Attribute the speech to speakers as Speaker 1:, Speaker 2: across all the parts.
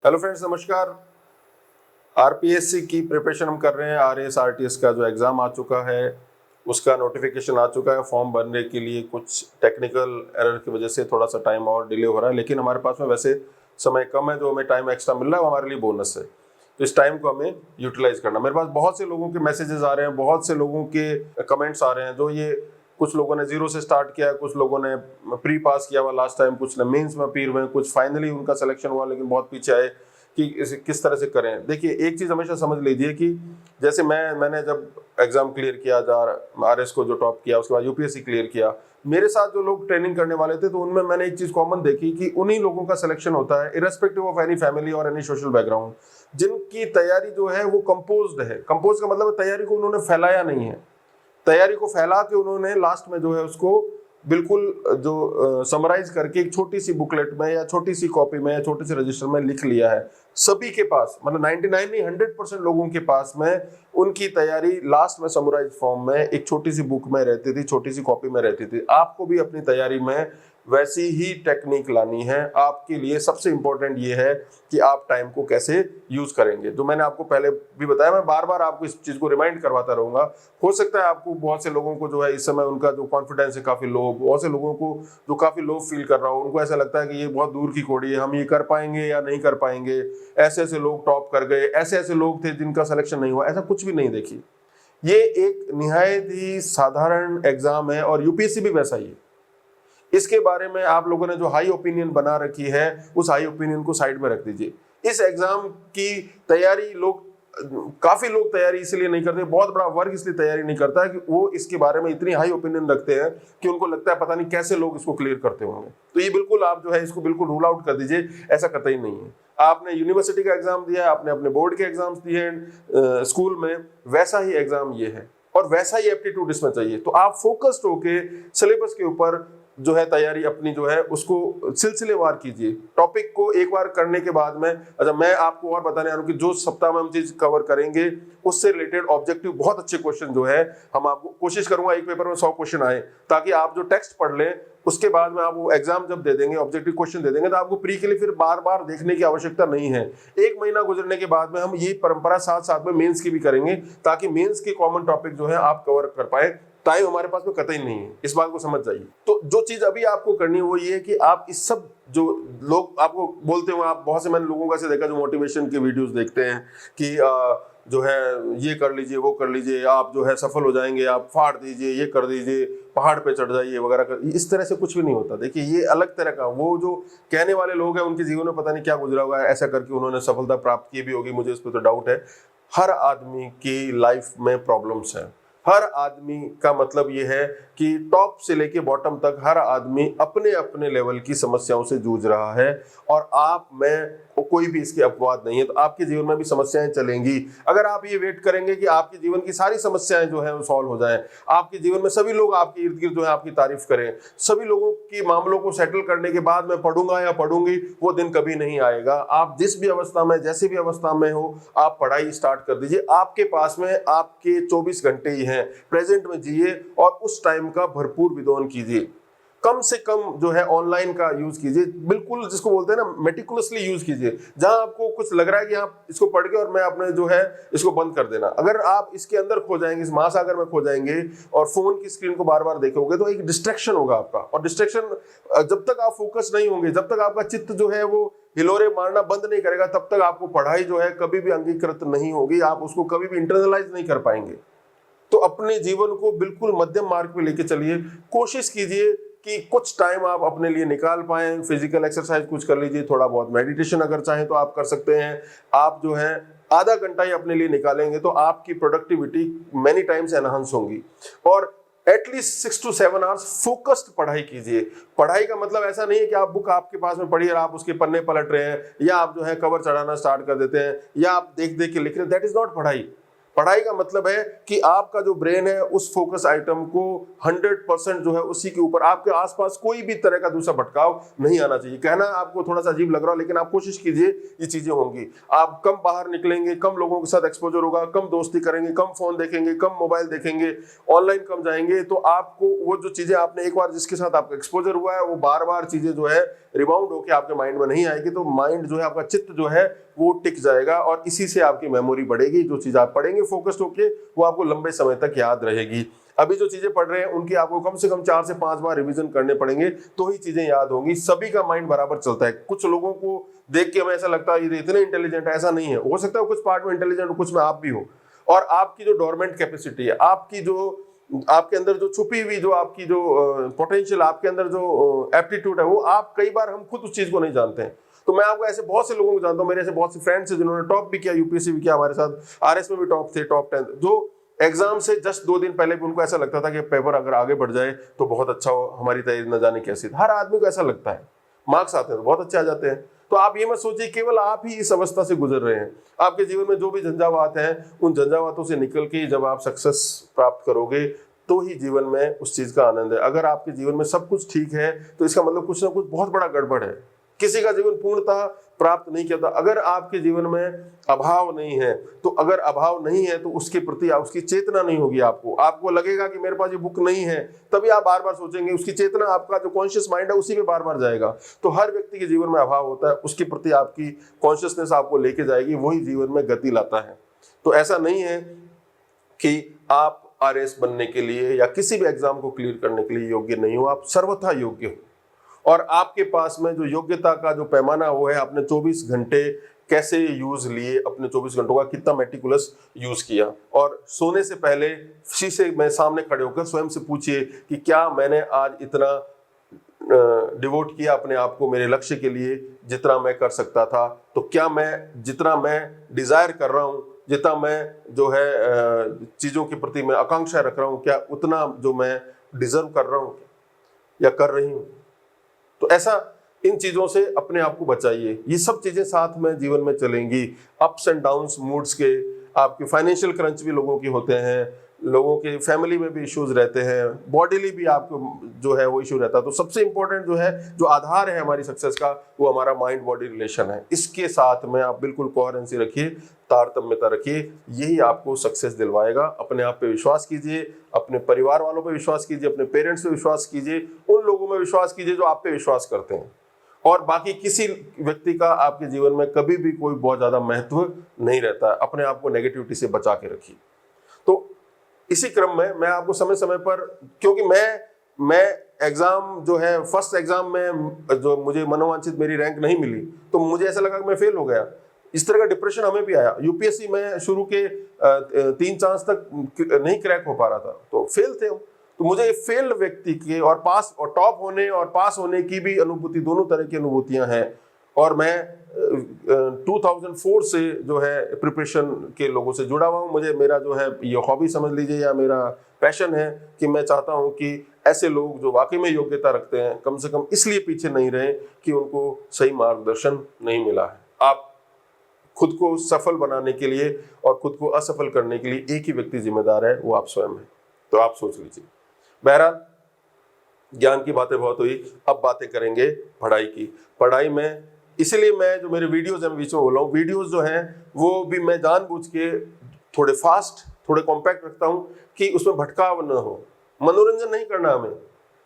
Speaker 1: Hello friends, नमस्कार। RPSC की preparation हम कर रहे हैं। आरएएस आरटीएस का जो एग्ज़ाम आ चुका है, उसका नोटिफिकेशन आ चुका है। फॉर्म भरने के लिए कुछ टेक्निकल एरर की वजह से थोड़ा सा टाइम और डिले हो रहा है, लेकिन हमारे पास में वैसे समय कम है। जो हमें टाइम एक्स्ट्रा मिल रहा है वो हमारे लिए बोनस है, तो इस टाइम को हमें यूटिलाइज करना। मेरे पास बहुत से लोगों के मैसेजेस आ रहे हैं, बहुत से लोगों के कमेंट्स आ रहे हैं। जो ये कुछ लोगों ने जीरो से स्टार्ट किया, कुछ लोगों ने प्री पास किया हुआ लास्ट टाइम, कुछ ने मेंस में अपीयर हुए, कुछ फाइनली उनका सिलेक्शन हुआ लेकिन बहुत पीछे आए कि इसे किस तरह से करें। देखिए, एक चीज़ हमेशा समझ लीजिए कि जैसे मैंने जब एग्ज़ाम क्लियर किया, आरएस को जो टॉप किया, उसके बाद यूपीएससी क्लियर किया, मेरे साथ जो लोग ट्रेनिंग करने वाले थे, तो उनमें मैंने एक चीज़ कॉमन देखी कि उन्हीं लोगों का सिलेक्शन होता है, इरेस्पेक्टिव ऑफ एनी फैमिली और एनी सोशल बैकग्राउंड, जिनकी तैयारी जो है वो कंपोज्ड है। कंपोज का मतलब तैयारी को उन्होंने फैलाया नहीं है। तैयारी को फैला के उन्होंने लास्ट में जो है उसको बिल्कुल जो समराइज करके एक छोटी सी बुकलेट में या छोटी सी कॉपी में या छोटे से रजिस्टर में लिख लिया है। सभी के पास, मतलब 99 नहीं 100% लोगों के पास में उनकी तैयारी लास्ट में समराइज फॉर्म में एक छोटी सी बुक में रहती थी, छोटी सी कॉपी में रहती थी। आपको भी अपनी तैयारी में वैसी ही टेक्निक लानी है। आपके लिए सबसे इंपॉर्टेंट ये है कि आप टाइम को कैसे यूज करेंगे। जो मैंने आपको पहले भी बताया, मैं बार बार आपको इस चीज को रिमाइंड करवाता रहूंगा। हो सकता है आपको, बहुत से लोगों को जो है इस समय उनका जो कॉन्फिडेंस है काफी लो, बहुत से लोगों को जो काफी लो फील कर रहा हो, उनको ऐसा लगता है कि ये बहुत दूर की घोड़ी है, हम ये कर पाएंगे या नहीं कर पाएंगे। ऐसे ऐसे लोग टॉप कर गए, ऐसे ऐसे लोग थे जिनका सिलेक्शन नहीं हुआ। ऐसा कुछ भी नहीं। देखिए, ये एक निहायत ही साधारण एग्जाम है और यूपीएससी भी वैसा ही है। इसके बारे में आप लोगों ने जो हाई ओपिनियन बना रखी है, उस हाई ओपिनियन को साइड में रख दीजिए। इस एग्जाम की तैयारी काफी लोग तैयारी इसलिए नहीं करते, बहुत बड़ा वर्ग इसलिए तैयारी नहीं करता है कि वो इसके बारे में इतनी हाई ओपिनियन रखते हैं कि उनको लगता है पता नहीं कैसे लोग इसको क्लियर करते होंगे। तो ये बिल्कुल आप जो है इसको बिल्कुल रूल आउट कर दीजिए। ऐसा कतई नहीं है। आपने यूनिवर्सिटी का एग्जाम दिया है, आपने अपने बोर्ड के एग्जाम्स दिए हैं स्कूल में, वैसा ही एग्जाम ये है और वैसा ही एप्टीट्यूड इसमें चाहिए। तो आप फोकस्ड होके सिलेबस के ऊपर जो है तैयारी अपनी जो है उसको सिलसिलेवार कीजिए। टॉपिक को एक बार करने के बाद में, अच्छा मैं आपको और बताने आ रहा हूँ कि जो सप्ताह में हम चीज कवर करेंगे उससे रिलेटेड ऑब्जेक्टिव बहुत अच्छे क्वेश्चन जो है हम आपको कोशिश करूंगा एक पेपर में 100 क्वेश्चन आए, ताकि आप जो टेक्स्ट पढ़ लें उसके बाद में आप वो एग्जाम जब दे देंगे, ऑब्जेक्टिव क्वेश्चन दे देंगे, तो आपको प्री के लिए फिर बार बार देखने की आवश्यकता नहीं है। एक महीना गुजरने के बाद में हम ये परंपरा साथ साथ में मेंस की भी करेंगे, ताकि मेंस के कॉमन टॉपिक जो है आप कवर कर पाए। टाइम हमारे पास में कतई नहीं है, इस बात को समझ जाइए। तो जो चीज अभी आपको करनी है वो ये है कि आप इस सब, जो लोग आपको बोलते हो, आप बहुत से मैंने लोगों का से देखा जो मोटिवेशन के वीडियोस देखते हैं कि जो है ये कर लीजिए, वो कर लीजिए, आप जो है सफल हो जाएंगे, आप फाड़ दीजिए, ये कर दीजिए, पहाड़ पे चढ़ जाइए वगैरह कर। इस तरह से कुछ भी नहीं होता। देखिए, ये अलग तरह का, वो जो कहने वाले लोग हैं उनके जीवन में पता नहीं क्या गुजरा हुआ है, ऐसा करके उन्होंने सफलता प्राप्त की भी होगी, मुझे इस पर तो डाउट है। हर आदमी की लाइफ में प्रॉब्लम्स हैं। हर आदमी का मतलब ये है कि टॉप से लेके बॉटम तक हर आदमी अपने अपने लेवल की समस्याओं से जूझ रहा है, और आप मैं कोई भी इसके अपवाद नहीं है। तो आपके जीवन में भी समस्याएं चलेंगी। अगर आप ये वेट करेंगे कि आपके जीवन की सारी समस्याएं जो है वो सॉल्व हो जाएं, आपके जीवन में सभी लोग आपके इर्द गिर्द जो है आपकी तारीफ करें, सभी लोगों की मामलों को सेटल करने के बाद मैं पढ़ूंगा या पढ़ूंगी, वो दिन कभी नहीं आएगा। आप जिस भी अवस्था में, जैसे भी अवस्था में हो, आप पढ़ाई स्टार्ट कर दीजिए। आपके पास में आपके 24 घंटे ही हैं, प्रेजेंट में जिए और उस टाइम का भरपूर विदोन कीजिए। कम से कम जो है ऑनलाइन का यूज कीजिए, बिल्कुल जिसको बोलते हैं ना मेटिकुलसली यूज कीजिए। जहां आपको कुछ लग रहा है कि आप इसको पढ़ के और मैं अपने जो है इसको बंद कर देना, अगर आप इसके अंदर खो जाएंगे, इस महासागर में खो जाएंगे और फोन की स्क्रीन को बार बार देखोगे, तो एक डिस्ट्रैक्शन होगा आपका। और डिस्ट्रैक्शन, जब तक आप फोकस नहीं होंगे, जब तक आपका चित्त जो है वो हिलोरे मारना बंद नहीं करेगा, तब तक आपको पढ़ाई जो है कभी भी अंगीकृत नहीं होगी, आप उसको कभी भी इंटरनलाइज नहीं कर पाएंगे। तो अपने जीवन को बिल्कुल मध्यम मार्ग पे लेके चलिए। कोशिश कीजिए कि कुछ टाइम आप अपने लिए निकाल पाएं। फिजिकल एक्सरसाइज कुछ कर लीजिए, थोड़ा बहुत मेडिटेशन अगर चाहें तो आप कर सकते हैं। आप जो है आधा घंटा ही अपने लिए निकालेंगे तो आपकी प्रोडक्टिविटी मैनी टाइम्स एनहांस होंगी। और एटलीस्ट 6 to 7 आवर्स फोकस्ड पढ़ाई कीजिए। पढ़ाई का मतलब ऐसा नहीं है कि आप बुक आपके पास में पढ़ी और आप उसके पन्ने पलट रहे हैं, या आप जो है कवर चढ़ाना स्टार्ट कर देते हैं, या आप देख देख के लिख रहे हैं। दैट इज नॉट पढ़ाई। पढ़ाई का मतलब है कि आपका जो ब्रेन है उस फोकस आइटम को 100% जो है उसी के ऊपर, आपके आसपास कोई भी तरह का दूसरा भटकाव नहीं आना चाहिए। कहना आपको थोड़ा सा अजीब लग रहा हो, लेकिन आप कोशिश कीजिए ये चीजें होंगी। आप कम बाहर निकलेंगे, कम लोगों के साथ एक्सपोजर होगा, कम दोस्ती करेंगे, कम फोन देखेंगे, कम मोबाइल देखेंगे, ऑनलाइन कम जाएंगे, तो आपको वो जो चीजें आपने एक बार जिसके साथ आपका एक्सपोजर हुआ है वो बार बार चीजें जो है रिबाउंड होकर आपके माइंड में नहीं आएगी। तो माइंड जो है आपका चित्त जो है वो टिक जाएगा और इसी से आपकी मेमोरी बढ़ेगी। जो चीज आप पढ़ेंगे फोकस्ड होके वो आपको लंबे समय तक याद रहेगी। अभी जो चीजें पढ़ रहे हैं उनकी आपको कम से कम 4 से 5 बार रिवीजन करने पड़ेंगे तो ही चीजें याद होंगी। सभी का माइंड बराबर चलता है। कुछ लोगों को देख के हमें ऐसा लगता है ये इतने इंटेलिजेंट है, ऐसा नहीं है। हो सकता है कुछ पार्ट में इंटेलिजेंट, कुछ में आप भी हो। और आपकी जो डोरमेंट कैपेसिटी है, आपकी जो आपके अंदर जो छुपी हुई जो आपकी जो पोटेंशियल, आपके अंदर जो एप्टीट्यूड है, वो आप कई बार हम खुद उस चीज को नहीं जानते हैं। तो मैं आपको ऐसे बहुत से लोगों को जानता हूँ, मेरे ऐसे बहुत से फ्रेंड्स हैं जिन्होंने टॉप भी किया, यूपीएससी भी किया, हमारे साथ आरएस में भी टॉप थे, टॉप 10, जो एग्जाम से जस्ट 2 दिन पहले भी उनको ऐसा लगता था कि पेपर अगर आगे बढ़ जाए तो बहुत अच्छा हो, हमारी तैयारी न जाने कैसी। हर आदमी को ऐसा लगता है, मार्क्स आते हैं तो बहुत अच्छे आ जाते हैं। तो आप ये मत सोचिए केवल आप ही इस अवस्था से गुजर रहे हैं। आपके जीवन में जो भी झंझावात हैं, उन झंझावातों से निकल के जब आप सक्सेस प्राप्त करोगे तो ही जीवन में उस चीज का आनंद है। अगर आपके जीवन में सब कुछ ठीक है तो इसका मतलब कुछ ना कुछ बहुत बड़ा गड़बड़ है। किसी का जीवन पूर्णतः प्राप्त नहीं किया था। अगर आपके जीवन में अभाव नहीं है, तो अगर अभाव नहीं है तो उसके प्रति उसकी चेतना नहीं होगी। आपको लगेगा कि मेरे पास ये बुक नहीं है, तभी आप बार बार सोचेंगे। उसकी चेतना, आपका जो कॉन्शियस माइंड है उसी पे बार बार जाएगा। तो हर व्यक्ति के जीवन में अभाव होता है, उसके प्रति आपकी कॉन्शियसनेस आपको लेके जाएगी, वही जीवन में गति लाता है। तो ऐसा नहीं है कि आप आरएस बनने के लिए या किसी भी एग्जाम को क्लियर करने के लिए योग्य नहीं हो। आप सर्वथा योग्य हो। और आपके पास में जो योग्यता का जो पैमाना वो है, आपने 24 घंटे कैसे यूज लिए, अपने 24 घंटों का कितना मेटिकुलस यूज किया। और सोने से पहले शीशे में सामने खड़े होकर स्वयं से पूछिए कि क्या मैंने आज इतना डिवोट किया अपने आप को मेरे लक्ष्य के लिए जितना मैं कर सकता था। तो क्या मैं जितना मैं डिजायर कर रहा हूँ, जितना मैं जो है चीजों के प्रति मैं आकांक्षा रख रहा हूँ, क्या उतना जो मैं डिजर्व कर रहा हूँ या कर रही हूँ। तो ऐसा इन चीजों से अपने आप को बचाइए। ये सब चीजें साथ में जीवन में चलेंगी। अप्स एंड डाउन्स मूड्स के, आपके फाइनेंशियल क्रंच भी लोगों के होते हैं, लोगों के फैमिली में भी इश्यूज रहते हैं, बॉडीली भी आपको जो है वो इशू रहता है। तो सबसे इंपॉर्टेंट जो है, जो आधार है हमारी सक्सेस का, वो हमारा माइंड बॉडी रिलेशन है। इसके साथ में आप बिल्कुल कोहेरेंसी रखिए, तारतम्यता रखिए, यही आपको सक्सेस दिलवाएगा। अपने आप पे विश्वास कीजिए, अपने परिवार वालों पे विश्वास कीजिए, अपने पेरेंट्स पे विश्वास कीजिए, उन लोगों में विश्वास कीजिए जो आप पे विश्वास करते हैं। और बाकी किसी व्यक्ति का आपके जीवन में कभी भी कोई बहुत ज्यादा महत्व नहीं रहता है। अपने आप को नेगेटिविटी से बचा के रखिए। तो इसी क्रम में मैं आपको समय समय पर, क्योंकि मैं एग्जाम जो है, फर्स्ट एग्जाम में जो मुझे मनोवांछित मेरी रैंक नहीं मिली, तो मुझे ऐसा लगा कि मैं फेल हो गया। इस तरह का डिप्रेशन हमें भी आया। यूपीएससी में शुरू के 3 चांस तक नहीं क्रैक हो पा रहा था, तो फेल थे। तो मुझे फेल व्यक्ति के और पास और टॉप होने और पास होने की भी अनुभूति, दोनों तरह की अनुभूतियां हैं। और मैं 2004 से जो है प्रिपरेशन के लोगों से जुड़ा हुआ हूँ। मुझे मेरा जो है ये हॉबी समझ लीजिए या मेरा पैशन है कि मैं चाहता हूँ कि ऐसे लोग जो वाकई में योग्यता रखते हैं कम से कम इसलिए पीछे नहीं रहे कि उनको सही मार्गदर्शन नहीं मिला है। आप खुद को सफल बनाने के लिए और खुद को असफल करने के लिए एक ही व्यक्ति जिम्मेदार है, वो आप स्वयं है। तो आप सोच लीजिए। बहरहाल, ज्ञान की बातें बहुत हुई, अब बातें करेंगे पढ़ाई की। पढ़ाई में इसलिए मैं जो मेरे वीडियोस हैं, बीच में बोल रहा हूँ, वीडियोस जो हैं वो भी मैं जानबूझ के थोड़े फास्ट, थोड़े कॉम्पैक्ट रखता हूँ कि उसमें भटकाव न हो। मनोरंजन नहीं करना हमें।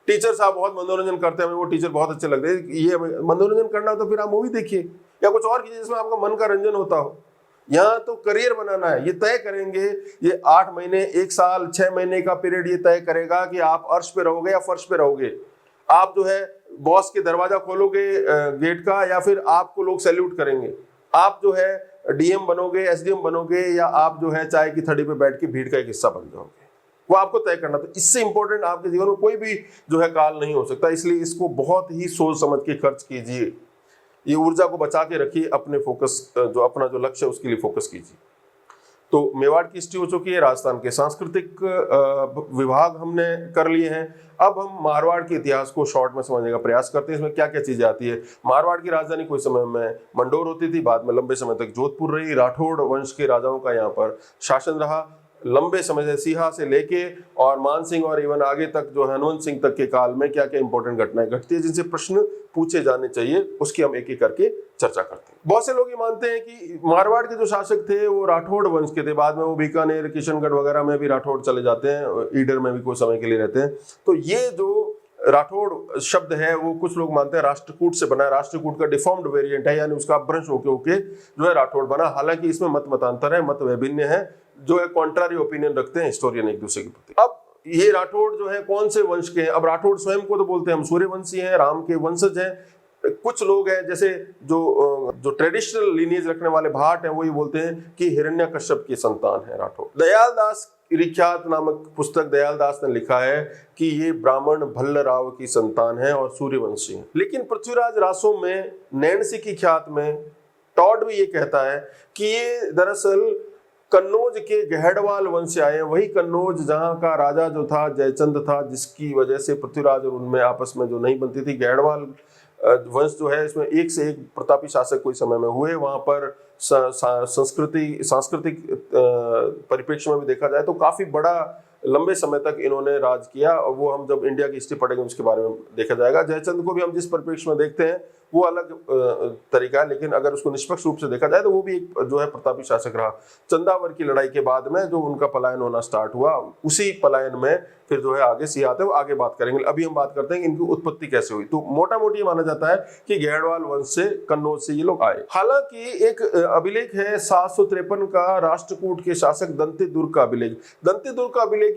Speaker 1: टीचर साहब बहुत मनोरंजन करते हैं, हमें वो टीचर बहुत अच्छे लगते हैं। ये मनोरंजन करना हो तो फिर आप मूवी देखिए या कुछ और कीजिए जिसमें आपका मन का रंजन होता हो। यहाँ तो करियर बनाना है, ये तय करेंगे। ये 8 महीने, 1 साल, 6 महीने का पीरियड ये तय करेगा कि आप अर्श पे रहोगे या फर्श पे रहोगे। आप जो है बॉस के दरवाजा खोलोगे गेट का, या फिर आपको लोग सैल्यूट करेंगे। आप जो है डीएम बनोगे, एसडीएम बनोगे, या आप जो है चाय की थड़ी पे बैठ के भीड़ का एक हिस्सा बन जाओगे, वो आपको तय करना। तो इससे इंपॉर्टेंट आपके जीवन में कोई भी जो है काल नहीं हो सकता। इसलिए इसको बहुत ही सोच समझ के खर्च कीजिए। ये ऊर्जा को बचा के रखिए, अपने फोकस जो अपना जो लक्ष्य है उसके लिए फोकस कीजिए। तो मेवाड़ की हिस्ट्री हो चुकी है, राजस्थान के सांस्कृतिक विभाग हमने कर लिए हैं। अब हम मारवाड़ के इतिहास को शॉर्ट में समझने का प्रयास करते हैं। इसमें क्या क्या चीजें आती है। मारवाड़ की राजधानी कोई समय में मंडोर होती थी, बाद में लंबे समय तक जोधपुर रही। राठौड़ वंश के राजाओं का यहाँ पर शासन रहा लंबे समय से, सिहा से लेके और मान सिंह और इवन आगे तक जो हनुमंत सिंह तक के काल में क्या क्या इंपॉर्टेंट घटनाएं घटती है जिनसे प्रश्न पूछे जाने चाहिए, उसकी हम एक एक करके चर्चा करते हैं। बहुत से लोग ये मानते हैं कि मारवाड़ के जो शासक थे वो राठौड़ वंश के थे, बाद में वो बीकानेर किशनगढ़ वगैरह में भी राठौड़ चले जाते हैं, ईडर में भी कुछ समय के लिए रहते हैं। तो ये जो राठौड़ शब्द है वो कुछ लोग मानते हैं राष्ट्रकूट से बना है, राष्ट्रकूट का डिफॉर्म्ड वेरिएंट है, यानी उसका अपभ्रंश होके होके जो है राठौड़ बना। हालांकि इसमें मत मतांतर है, मत वैभिन्न है, जो है कॉन्ट्रारी ओपिनियन रखते हैं हिस्टोरियन एक दूसरे के प्रति। अब ये राठौड़ जो है कौन से वंश के हैं। अब राठौड़ स्वयं को तो बोलते हैं हम सूर्यवंशी हैं, राम के वंशज हैं। कुछ लोग हैं जैसे जो ट्रेडिशनल लीनियज रखने वाले भाट हैं, वो ये बोलते हैं कि हिरण्यकश्यप की संतान है राठौड़। दयाल दास ऋख्यात नामक पुस्तक दयाल दास ने लिखा है कि ये ब्राह्मण भल्लराव की संतान है और सूर्यवंशी है। लेकिन पृथ्वीराज रासो में नैणसी की ख्यात में टॉड भी ये कहता है कि ये दरअसल कन्नौज के गहड़वाल वंश से आए हैं। वही कन्नौज जहां का राजा जो था जयचंद था, जिसकी वजह से पृथ्वीराज और उनमें आपस में जो नहीं बनती थी। गहड़वाल वंश जो है इसमें एक से एक प्रतापी शासक कोई समय में हुए। वहां पर सांस्कृतिक परिप्रेक्ष्य में भी देखा जाए तो काफी बड़ा लंबे समय तक इन्होंने राज किया, और वो हम जब इंडिया की हिस्ट्री पढ़ेंगे उसके बारे में देखा जाएगा। जयचंद को भी हम जिस परिप्रेक्ष्य में देखते हैं वो अलग तरीका है, लेकिन अगर उसको निष्पक्ष रूप से देखा जाए तो वो भी एक जो है प्रतापी शासक रहा। चंदावर की लड़ाई के बाद में जो उनका पलायन होना स्टार्ट हुआ, उसी पलायन में फिर जो है आगे सिंह आते हैं, वो आगे बात करेंगे। अभी हम बात करते हैं कि इनकी उत्पत्ति कैसे हुई। तो मोटा मोटी ये माना जाता है कि गहड़वाल वंश से, कन्नौज से ये लोग आए। हालांकि एक अभिलेख है 753 का राष्ट्रकूट के शासक दंतेदुर्ग का अभिलेख। दंतेदुर्ग का अभिलेख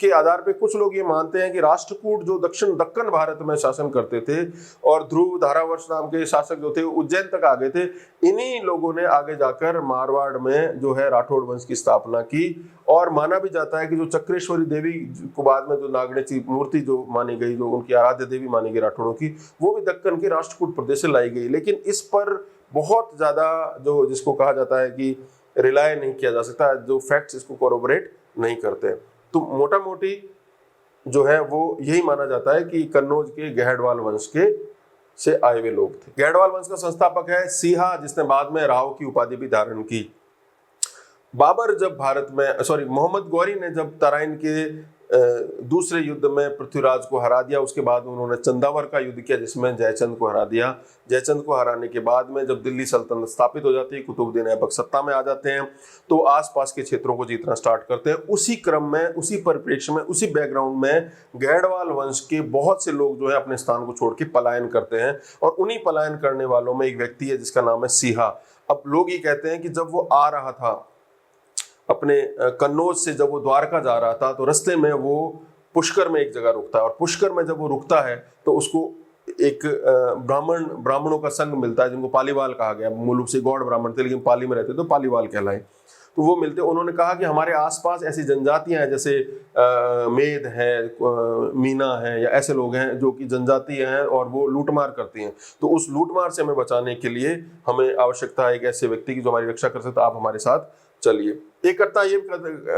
Speaker 1: के आधार पर कुछ लोग ये मानते हैं कि राष्ट्रकूट जो दक्षिण भारत में शासन करते थे और ध्रुव धारावर्ष नाम के शासक जो थे उज्जैन तक आ गए थे, इन्हीं लोगों ने आगे जाकर मारवाड़ में जो है राठौड़ वंश की स्थापना की। और माना भी जाता है कि जो चक्रेश्वरी देवी को बाद में जो नागणेची मूर्ति जो मानी गई, जो उनकी आराध्य देवी मानी गई राठौड़ों की, वो भी दक्कन के राष्ट्रकूट प्रदेश से लाई गई। लेकिन इस पर बहुत ज्यादा जो जिसको कहा जाता है कि रिलाय नहीं किया जा सकता, जो फैक्ट्स इसको कोरोबोरेट नहीं करते। तो मोटा मोटी जो है वो यही माना जाता है कि कन्नौज के गहड़वाल वंश के से आए हुए लोग थे। गहड़वाल वंश का संस्थापक है सिहा, जिसने बाद में राव की उपाधि भी धारण की। बाबर जब मोहम्मद गौरी ने जब तराइन के दूसरे युद्ध में पृथ्वीराज को हरा दिया, उसके बाद उन्होंने चंदावर का युद्ध किया जिसमें जयचंद को हरा दिया। जयचंद को हराने के बाद में जब दिल्ली सल्तनत स्थापित हो जाती है, कुतुबुद्दीन ऐबक सत्ता में आ जाते हैं, तो आसपास के क्षेत्रों को जीतना स्टार्ट करते हैं। उसी क्रम में, उसी परिप्रेक्ष्य में, उसी बैकग्राउंड में गहड़वाल वंश के बहुत से लोग जो है अपने स्थान को छोड़ के पलायन करते हैं, और उन्हीं पलायन करने वालों में एक व्यक्ति है जिसका नाम है सिहा। अब लोग ये कहते हैं कि जब वो आ रहा था अपने कन्नौज से, जब वो द्वारका जा रहा था, तो रास्ते में वो पुष्कर में एक जगह रुकता है, और पुष्कर में जब वो रुकता है तो उसको एक ब्राह्मणों का संघ मिलता है जिनको पालीवाल कहा गया। मूल रूप से गौड़ ब्राह्मण थे लेकिन पाली में रहते तो पालीवाल कहलाए। तो वो मिलते, उन्होंने कहा कि हमारे आसपास ऐसी जनजातियां हैं जैसे मेद है, मीना है, या ऐसे लोग हैं जो कि जनजाति हैं और वो लूटमार करती हैं। तो उस लूटमार से हमें बचाने के लिए हमें आवश्यकता है एक ऐसे व्यक्ति की जो हमारी रक्षा कर सकता है, आप हमारे साथ चलिए। एक करता ये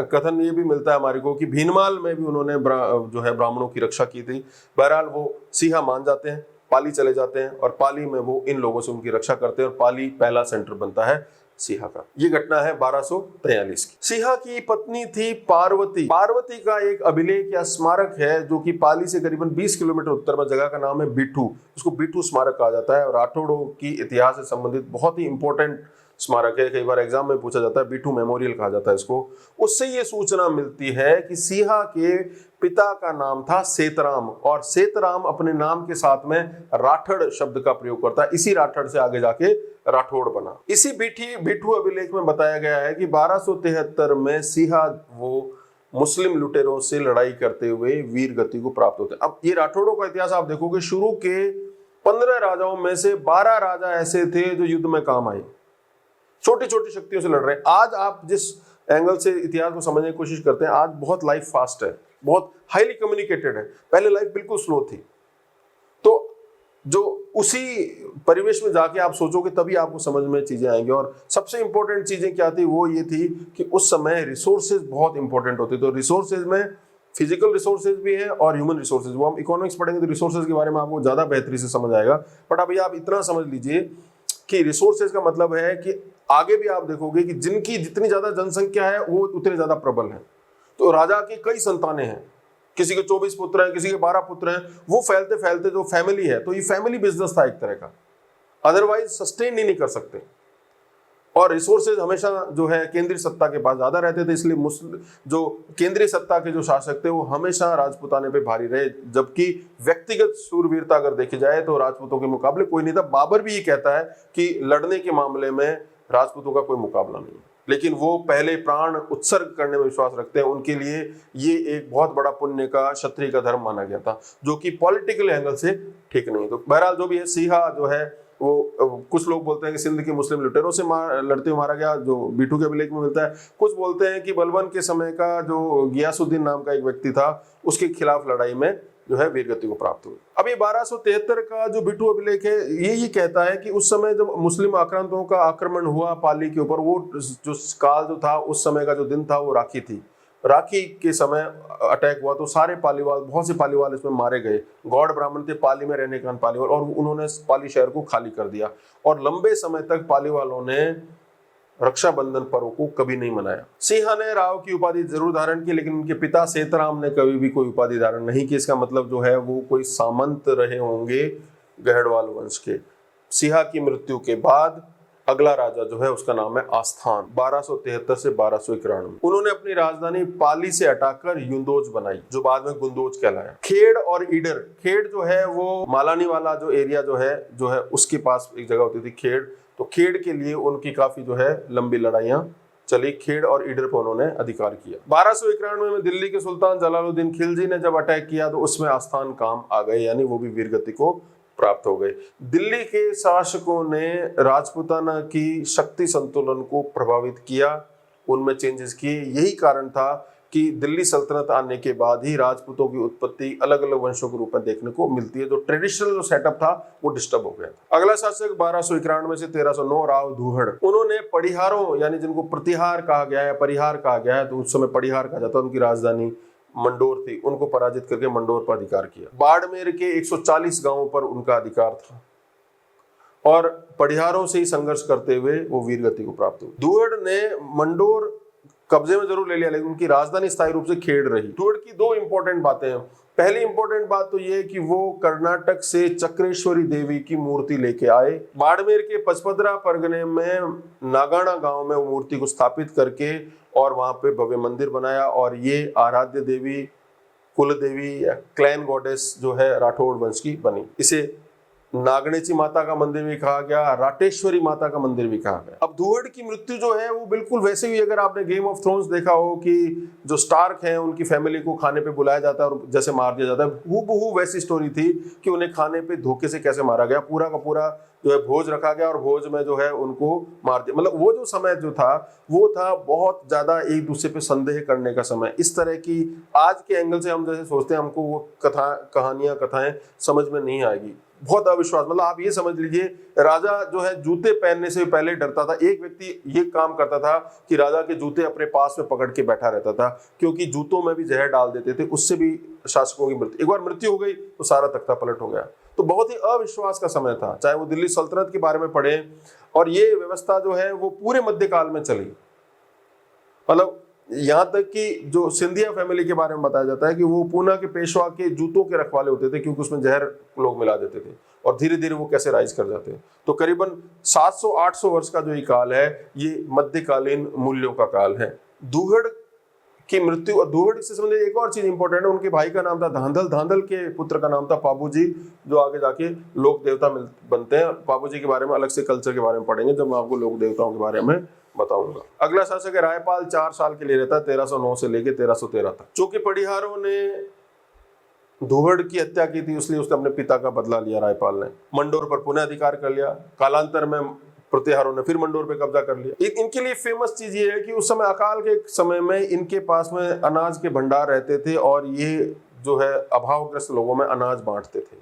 Speaker 1: कथन ये भी मिलता है हमारे को कि भीनमाल में भी उन्होंने जो है ब्राह्मणों की रक्षा की थी। बहरहाल वो सिहा मान जाते हैं, पाली चले जाते हैं, और पाली में वो इन लोगों से उनकी रक्षा करते हैं, और पाली पहला सेंटर बनता है सिहा का। ये घटना है 1243 की। सिहा की पत्नी थी पार्वती। पार्वती का एक अभिलेख या स्मारक है जो कि पाली से करीबन 20 किलोमीटर उत्तर में, जगह का नाम है बिठू। उसको बिठू स्मारक कहा जाता है, और राठौड़ों की इतिहास से संबंधित बहुत ही इंपॉर्टेंट स्मारक है। कई बार एग्जाम में पूछा जाता है, बिठू मेमोरियल कहा जाता है इसको। उससे ये सूचना मिलती है कि सिहा के पिता का नाम था सेतराम, और सेतराम अपने नाम के साथ में राठड़ शब्द का प्रयोग करता है। इसी राठड़ से आगे जाके राठौड़ बना। इसी बिठू अभिलेख में बताया गया है कि 1273 में सिहा वो मुस्लिम लुटेरों से लड़ाई करते हुए वीर गति को प्राप्त होते हैं। अब ये राठौड़ों का इतिहास आप देखोगे, शुरू के 15 राजाओं में से 12 राजा ऐसे थे जो युद्ध में काम आए, छोटी छोटी शक्तियों से लड़ रहे हैं। आज आप जिस एंगल से इतिहास को समझने की कोशिश करते हैं, आज बहुत लाइफ फास्ट है, बहुत हाईली कम्युनिकेटेड है। पहले लाइफ बिल्कुल स्लो थी। तो जो उसी परिवेश में जाके आप सोचोगे तभी आपको समझ में चीजें आएंगी। और सबसे इंपॉर्टेंट चीजें क्या थी, वो ये थी कि उस समय रिसोर्सेज बहुत इंपॉर्टेंट होते। तो रिसोर्सेज में फिजिकल रिसोर्सेज भी है और ह्यूमन रिसोर्सेज। वो हम इकोनॉमिक्स पढ़ेंगे तो रिसोर्सेज के बारे में आपको ज्यादा बेहतरी से समझ आएगा। बट अभी आप इतना समझ लीजिए कि रिसोर्सेज का मतलब है कि आगे भी आप देखोगे कि जिनकी जितनी ज्यादा जनसंख्या है वो उतने ज्यादा प्रबल है। तो राजा की कई संतानें हैं, किसी के 24 पुत्र हैं, किसी के 12 पुत्र हैं। वो फैलते फैलते जो फैमिली है, तो ये फैमिली बिजनेस था एक तरह का, अदरवाइज सस्टेन ही नहीं कर सकते। और रिसोर्सेज हमेशा जो है केंद्रीय सत्ता के पास ज्यादा रहते थे, इसलिए मुस्लिम जो केंद्रीय सत्ता के जो शासक थे वो हमेशा राजपूताने पे भारी रहे। जबकि व्यक्तिगत शूरवीरता अगर देखी जाए तो राजपूतों के मुकाबले कोई नहीं था। बाबर भी ये कहता है कि लड़ने के मामले में राजपूतों का कोई मुकाबला नहीं है, लेकिन वो पहले प्राण उत्सर्ग करने में विश्वास रखते हैं। उनके लिए ये एक बहुत बड़ा पुण्य का, क्षत्रिय का धर्म माना गया था, जो कि पॉलिटिकल एंगल से ठीक नहीं। तो बहरहाल जो भी है, सिहा जो है वो कुछ लोग बोलते हैं कि सिंध के मुस्लिम लुटेरों से लड़ते हुए मारा गया, जो बीटू के अभिलेख में मिलता है। कुछ बोलते हैं कि बलबन के समय का जो गियासुद्दीन नाम का एक व्यक्ति था, उसके खिलाफ लड़ाई में जो है वीरगति को प्राप्त हुई। अब ये 1273 का जो बिटू अभिलेख है ये कहता है कि उस समय जब मुस्लिम आक्रांतों का आक्रमण हुआ पाली के ऊपर, वो जो काल जो था, उस समय का जो दिन था वो राखी थी। राखी के समय अटैक हुआ तो सारे पालीवाल, बहुत से पालीवाल इसमें मारे गए। गौड़ ब्राह्मण थे, पाली में रहने के कारण पालीवाल, और उन्होंने पाली शहर को खाली कर दिया। और लंबे समय तक पालीवालों ने रक्षाबंधन पर्व को कभी नहीं मनाया। सिंहा ने राव की उपाधि जरूर धारण की, लेकिन उनके पिता सेतराम ने कभी भी कोई उपाधि धारण नहीं की। इसका मतलब जो है वो कोई सामंत रहे होंगे गहड़वाल वंश के। सिंहा की मृत्यु के बाद अगला राजा जो है उसका नाम है आस्थान, 1273 से 1291। उन्होंने अपनी राजधानी पाली से हटाकर युंदोज बनाई, जो बाद में गुंदोज कहलाया। खेड़ और ईडर, खेड़ जो है वो मालानी वाला जो एरिया जो है उसके पास एक जगह होती थी खेड़। तो खेड़ के लिए उनकी काफी जो है लंबी लड़ाइयां चली। खेड़ और ईडर पर उन्होंने अधिकार किया। 1291 में दिल्ली के सुल्तान जलालुद्दीन खिलजी ने जब अटैक किया तो उसमें आस्थान काम आ गए, यानी वो भी वीरगति को प्राप्त हो गए। दिल्ली के शासकों ने राजपूताना की शक्ति संतुलन को प्रभावित किया, उनमें चेंजेस किए। यही कारण था कि दिल्ली सल्तनत आने के बाद ही राजपूतों की उत्पत्ति अलग अलग वंशों के रूप में देखने को मिलती है। जो ट्रेडिशनल जो सेटअप था वो डिस्टर्ब हो गया। अगला शासक 1291 से 1309 राव दूहड़। उन्होंने पड़िहारों, यानी जिनको प्रतिहार कहा गया है, परिहार कहा गया है, तो उस समय पड़िहार कहा जाता, उनकी राजधानी मंडोर थी, उनको पराजित करके मंडोर पर अधिकार किया। बाड़मेर के 140 गांवों पर उनका अधिकार था और पड़िहारों से ही संघर्ष करते हुए वो वीरगति को प्राप्त हुए। दूहड़ ने मंडोर कब्जे में जरूर ले लिया, लेकिन उनकी राजधानी स्थायी रूप से खेड़ रही। दूहड़ की दो इंपॉर्टेंट बातें हैं। पहली इंपॉर्टेंट बात तो ये कि वो कर्नाटक से चक्रेश्वरी देवी की मूर्ति लेके आए। बाड़मेर के पचपदरा परगने में नागाना गांव में वो मूर्ति को स्थापित करके और वहां पे भव्य मंदिर बनाया। और ये आराध्य देवी, कुल देवी या क्लैन गॉडेस जो है राठौड़ वंश की बनी। इसे नागणेची माता का मंदिर भी कहा गया, राटेश्वरी माता का मंदिर भी कहा गया। अब दूहड़ की मृत्यु जो है वो बिल्कुल वैसे ही, अगर आपने गेम ऑफ थ्रोन्स देखा हो कि जो स्टार्क हैं उनकी फैमिली को खाने पे बुलाया जाता है और जैसे मार दिया जाता है, हूबहू वैसी स्टोरी थी कि उन्हें खाने पे धोखे से कैसे मारा गया। पूरा का पूरा जो है भोज रखा गया और भोज में जो है उनको मार दिया। मतलब वो जो समय जो था वो था बहुत ज्यादा एक दूसरे पे संदेह करने का समय। इस तरह की आज के एंगल से हम जैसे सोचते हैं, हमको वो कथाएं समझ में नहीं आएगी। बहुत अविश्वास, मतलब आप ये समझ लीजिए राजा जो है जूते पहनने से पहले डरता था। एक व्यक्ति ये काम करता था कि राजा के जूते अपने पास में पकड़ के बैठा रहता था, क्योंकि जूतों में भी जहर डाल देते थे, उससे भी शासकों की मृत्यु। एक बार मृत्यु हो गई तो सारा तख्ता पलट हो गया। तो बहुत ही अविश्वास का समय था, चाहे वो दिल्ली सल्तनत के बारे में पढ़े। और ये व्यवस्था जो है वो पूरे मध्यकाल में चली। मतलब यहाँ तक कि जो सिंधिया फैमिली के बारे में बताया जाता है कि वो पूना के पेशवा के जूतों के रखवाले होते थे, क्योंकि उसमें जहर लोग मिला देते थे। और धीरे धीरे वो कैसे राइज कर जाते हैं। तो करीबन 700-800 वर्ष का जो ये काल है, ये मध्यकालीन मूल्यों का काल है। दूहड़ की मृत्यु, और दूहड़ से संबंधित एक और चीज इंपॉर्टेंट है, उनके भाई का नाम था धांधल, धांधल के पुत्र का नाम था पाबूजी, जो आगे जाके लोक देवता बनते हैं। पाबूजी के बारे में अलग से कल्चर के बारे में पढ़ेंगे जब मैं आपको लोक देवताओं के बारे में बताऊंगा। अगला शासक है रायपाल, 4 साल के लिए रहता है, 1309 से लेके 1313 तक। चूंकि पड़िहारों ने दूहड़ की हत्या की थी, इसलिए उसने अपने पिता का बदला लिया। रायपाल ने मंडोर पर पुनः अधिकार कर लिया। कालांतर में प्रतिहारों ने फिर मंडोर पे कब्जा कर लिया। इनके लिए फेमस चीज ये है कि उस समय अकाल के समय में इनके पास में अनाज के भंडार रहते थे और ये जो है अभावग्रस्त लोगों में अनाज बांटते थे।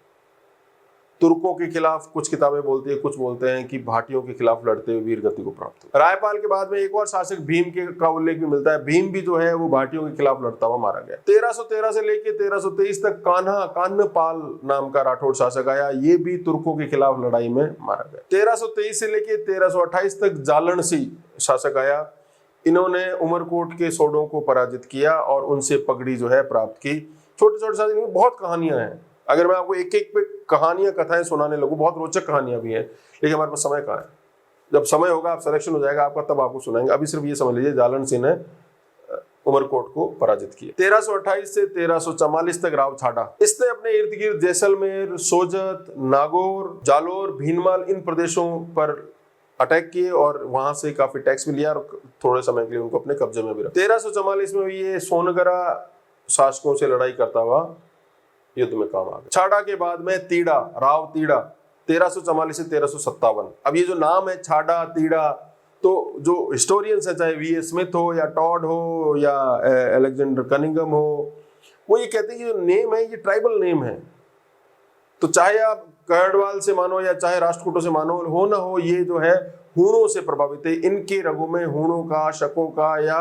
Speaker 1: तुर्कों के खिलाफ कुछ किताबें बोलती है, कुछ बोलते हैं कि भाटियों के खिलाफ लड़ते हुए वीर गति को प्राप्त हुआ। रायपाल के बाद में एक और शासक भीम के का उल्लेख भी मिलता है। भीम भी जो है वो भाटियों के खिलाफ लड़ता हुआ मारा गया। 1313 से लेकर 1323 तक कान्हपाल नाम का राठौड़ शासक आया, ये भी तुर्कों के खिलाफ लड़ाई में मारा गया। 1323 से लेकर 1328 तक जालनसी शासक आया, इन्होंने उमरकोट के सोडों को पराजित किया और उनसे पगड़ी जो है प्राप्त की। छोटे छोटे शासक में बहुत कहानियां हैं, अगर मैं आपको एक एक पे कहानियां कथाएं सुनाने लगूं, बहुत रोचक कहानियां भी हैं, लेकिन हमारे पास समय कहाँ है। जब समय होगा, आप सिलेक्शन हो जाएगा आपका, तब आपको सुनाएंगे। अभी सिर्फ ये समझ लीजिए जालन सिंह ने उमरकोट को पराजित किया। 1328 से 1344 तक राव छाड़ा, इसने अपने इर्द गिर्द जैसलमेर, सोजत, नागौर, जालोर, भीनमाल इन प्रदेशों पर अटैक किए और वहां से काफी टैक्स भी लिया और थोड़े समय के लिए उनको अपने कब्जे में भी रखा। 1344 में ये सोनगरा शासकों से लड़ाई करता हुआ युद्ध में काम आ गया। छाड़ा के बाद में तीड़ा, राव तीड़ा 1344 से 1357। अब ये जो नाम है छाड़ा, तीड़ा, तो जो हिस्टोरियंस है, चाहे वी.एस. स्मिथ हो या टॉड हो या अलेक्जेंडर कनिंगम हो, वो ये कहते हैं कि जो नेम है ये ट्राइबल नेम है। तो चाहे आप गढ़वाल से मानो या चाहे राष्ट्रकूटों से मानो, हो ना हो, ये जो है हूणों से प्रभावित है। इनके रगों में हूणों का, शकों का या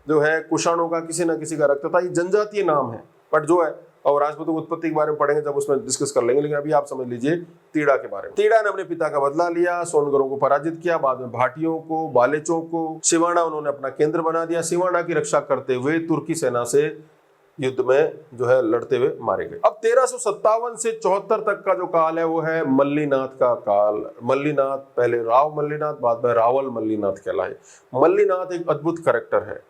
Speaker 1: जो है कुषाणों का किसी ना किसी का रक्त था। ये जनजातीय नाम है, बट जो है, और राजपूतों की उत्पत्ति के बारे में पढ़ेंगे जब उसमें डिस्कस कर लेंगे, लेकिन अभी आप समझ लीजिए तीड़ा के बारे में। तीड़ा ने अपने पिता का बदला लिया, सोनगरों को पराजित किया, बाद में भाटियों को, बालेचों को, सिवाना उन्होंने अपना केंद्र बना दिया। सिवाना की रक्षा करते हुए तुर्की सेना से युद्ध में जो है लड़ते हुए मारे गए। अब 1357 से 74 तक का जो काल है वो है मल्लीनाथ का काल। मल्लीनाथ पहले राव मल्लीनाथ, बाद में रावल मल्लीनाथ कहलाए। मल्लीनाथ एक अद्भुत कैरेक्टर है।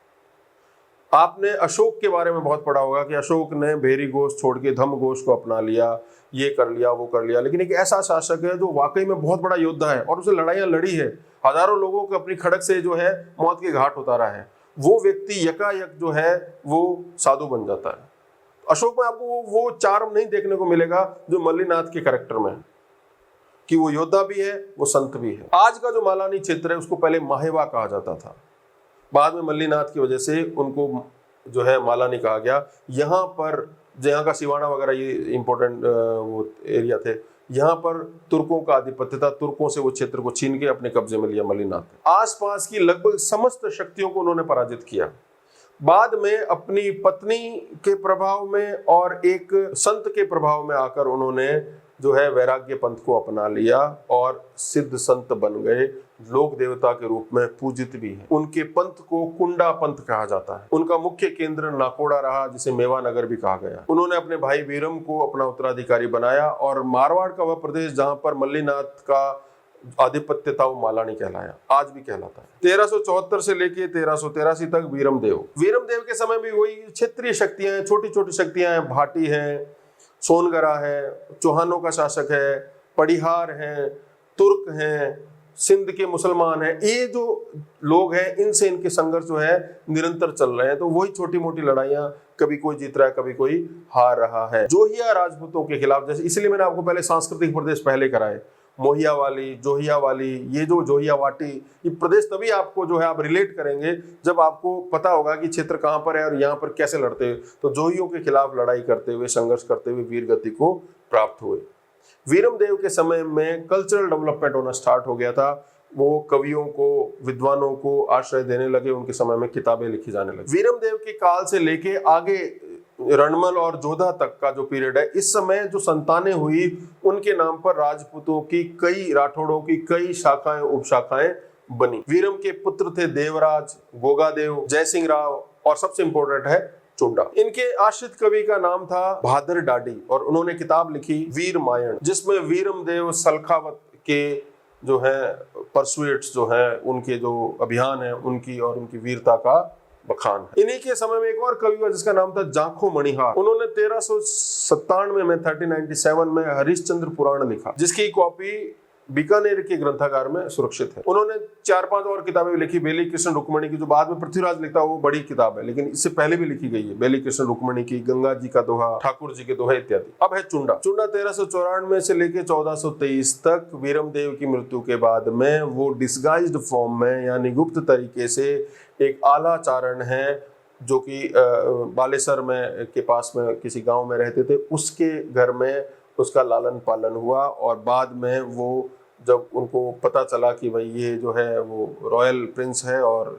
Speaker 1: आपने अशोक के बारे में बहुत पढ़ा होगा कि अशोक ने भेरी घोष छोड़ के धम्म घोष को अपना लिया, ये कर लिया, वो कर लिया, लेकिन एक ऐसा शासक है जो वाकई में बहुत बड़ा योद्धा है और उसने लड़ाइयां लड़ी है, हजारों लोगों को अपनी खड़क से जो है मौत के घाट उतारा है। वो व्यक्ति यकायक जो है वो साधु बन जाता है। अशोक में आपको वो चार्म नहीं देखने को मिलेगा जो मल्लीनाथ के कैरेक्टर में है, कि वो योद्धा भी है, वो संत भी है। आज का जो मालानी क्षेत्र है उसको पहले माहेवा कहा जाता था, बाद में मल्लीनाथ की वजह से उनको जो है मालानी कहा गया। यहाँ पर जहाँ का सिवाना वगैरह ये इंपॉर्टेंट वो एरिया थे, यहाँ पर तुर्कों का आधिपत्य था। तुर्कों से वो क्षेत्र को छीन के अपने कब्जे में लिया मल्लीनाथ। आसपास की लगभग समस्त शक्तियों को उन्होंने पराजित किया। बाद में अपनी पत्नी के प्रभाव में और एक संत के प्रभाव में आकर उन्होंने जो है वैराग्य पंथ को अपना लिया और सिद्ध संत बन गए, लोक देवता के रूप में पूजित भी हैं। उनके पंथ को कुंडा पंथ कहा जाता है। उनका मुख्य केंद्र नाकोड़ा रहा, जिसे मेवा नगर भी कहा गया। उन्होंने अपने भाई वीरम को अपना उत्तराधिकारी बनाया और मारवाड़ का वह प्रदेश जहां पर मल्लीनाथ का आधिपत्य था वो मालानी कहलाया, आज भी कहलाता है। 1374 से लेके 1383 तक वीरमदेव के समय भी वही क्षेत्रीय शक्तियां हैं, छोटी छोटी शक्तियां हैं। भाटी है, सोनगरा है, चौहानों का शासक है, पड़िहार है, तुर्क हैं, सिंध के मुसलमान हैं। ये जो लोग हैं इनसे इनके संघर्ष जो है निरंतर चल रहे हैं। तो वही छोटी मोटी लड़ाइयां, कभी कोई जीत रहा है, कभी कोई हार रहा है। जोहिया राजपूतों के खिलाफ, जैसे इसलिए मैंने आपको पहले सांस्कृतिक प्रदेश पहले कराए, मोहिया वाली, जोहिया वाली, ये जो जोहिया वाटी, ये प्रदेश तभी आपको जो है आप रिलेट करेंगे जब आपको पता होगा कि क्षेत्र कहाँ पर है और यहाँ पर कैसे लड़ते हैं। तो जोहियों के खिलाफ लड़ाई करते हुए, संघर्ष करते हुए वीर गति को प्राप्त हुए। वीरमदेव के समय में कल्चरल डेवलपमेंट होना स्टार्ट हो गया था। वो कवियों को, विद्वानों को आश्रय देने लगे, उनके समय में किताबें लिखी जाने लगी। वीरमदेव के काल से लेके आगे रणमल और जोधा तक का जो पीरियड है, इस समय जो संतानें हुई उनके नाम पर राजपूतों की कई, राठौड़ों की कई शाखाएं, उपशाखाएं बनी। वीरम के पुत्र थे देवराज, गोगादेव, जयसिंह राव और सबसे इंपॉर्टेंट है चुंडा। इनके आश्रित कवि का नाम था भादर डाडी और उन्होंने किताब लिखी वीर मायण, जिसमें वीरमदेव सलखावत के जो है परसुएट्स जो है, उनके जो अभियान है उनकी और उनकी वीरता का बखान है। इन्हीं के समय में एक और कवि हुआ जिसका नाम था जाखो मणिहार। उन्होंने 1397 में 1397 में हरिश्चंद्र पुराण लिखा, जिसकी कॉपी बीकानेर के ग्रंथागार में सुरक्षित है। उन्होंने 4-5 और किताबें भी लिखी। बेली कृष्ण रुक्मणी की, जो बाद में पृथ्वीराज लिखता है, वो बड़ी किताब है, लेकिन इससे पहले भी लिखी गई है। बेली कृष्ण रुक्मणी की, गंगा जी का दोहा, ठाकुर जी के दोहे इत्यादि। अब है चुंडा। 1394 से लेके 1423 तक वीरमदेव की मृत्यु के बाद में वो डिस्गाइज्ड फॉर्म में, यानी गुप्त तरीके से, एक आलाचारण है जो कि बालेसर में के पास में किसी गांव में रहते थे, उसके घर में उसका लालन पालन हुआ, और बाद में वो जब उनको पता चला कि भाई ये जो है वो रॉयल प्रिंस है और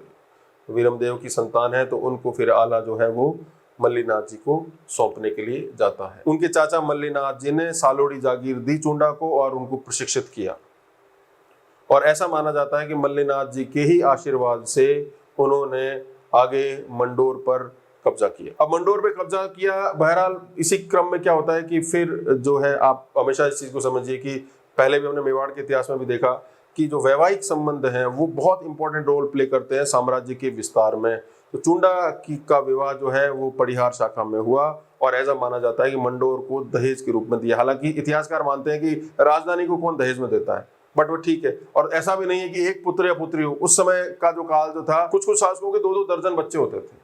Speaker 1: वीरमदेव की संतान है, तो उनको फिर आला जो है वो मल्लीनाथ जी को सौंपने के लिए जाता है। उनके चाचा मल्लीनाथ जी ने सालोड़ी जागीर दी चुंडा को और उनको प्रशिक्षित किया, और ऐसा माना जाता है कि मल्लीनाथ जी के ही आशीर्वाद से उन्होंने आगे मंडोर पर कब्जा किया। अब मंडोर पे कब्जा किया, बहरहाल इसी क्रम में क्या होता है कि फिर जो है, आप हमेशा इस चीज को समझिए कि पहले भी हमने मेवाड़ के इतिहास में भी देखा कि जो वैवाहिक संबंध हैं वो बहुत इंपॉर्टेंट रोल प्ले करते हैं साम्राज्य के विस्तार में। तो चुंडा की का विवाह जो है वो परिहार शाखा में हुआ, और ऐसा माना जाता है कि मंडोर को दहेज के रूप में दिया। हालांकि इतिहासकार मानते हैं कि राजधानी को कौन दहेज में देता है, बट वो ठीक है। और ऐसा भी नहीं है कि एक पुत्र या पुत्री हो, उस समय का जो काल जो था, कुछ कुछ शासकों के 2-2 दर्जन बच्चे होते थे,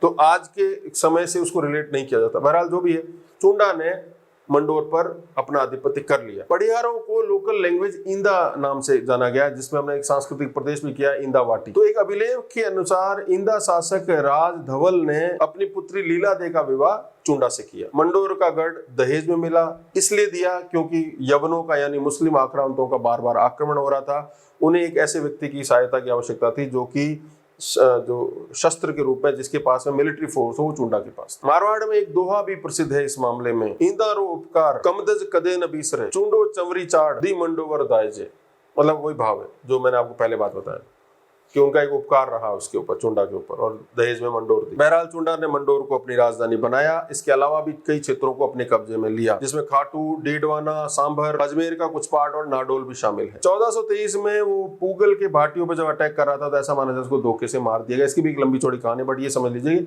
Speaker 1: तो आज के समय से उसको रिलेट नहीं किया जाता। बहरहाल जो भी है, चुंडा ने मंडोर पर अपना आधिपत्य कर लिया। पड़िहारों को लोकल लैंग्वेज इंदा नाम से जाना गया, जिसमें हमने एक सांस्कृतिक प्रदेश भी किया, इंदावाटी। तो एक अभिलेख के अनुसार इंदा शासक राज धवल ने अपनी पुत्री लीला दे का विवाह चुंडा से किया। मंडोर का गढ़ दहेज में मिला, इसलिए दिया क्योंकि यवनों का यानी मुस्लिम आक्रांतों का बार बार आक्रमण हो रहा था। उन्हें एक ऐसे व्यक्ति की सहायता की आवश्यकता थी जो कि जो शस्त्र के रूप में, जिसके पास में मिलिट्री फोर्स हो, वो चुंडा के पास। मारवाड़ में एक दोहा भी प्रसिद्ध है इस मामले में, इंदारो उपकार कमदज कदे न बीसरे, चुंडो चवरी चाड़ दी मंडोवर दायजे। मतलब वही भाव है जो मैंने आपको पहले बात बताया कि उनका एक उपकार रहा उसके ऊपर, चुंडा के ऊपर, और दहेज में मंडोर दी। बहरहाल चुंडा ने मंडोर को अपनी राजधानी बनाया। इसके अलावा भी कई क्षेत्रों को अपने कब्जे में लिया, जिसमें खाटू, डेडवाना, सांभर, अजमेर का कुछ पार्ट और नाडोल भी शामिल है। 1423 में वो पूगल के भाटियों पर जब अटैक कर रहा था, तो ऐसा माना जाता है उसको धोखे से मार दिया गया। इसकी भी एक लंबी चौड़ी कहानी, बट ये समझ लीजिए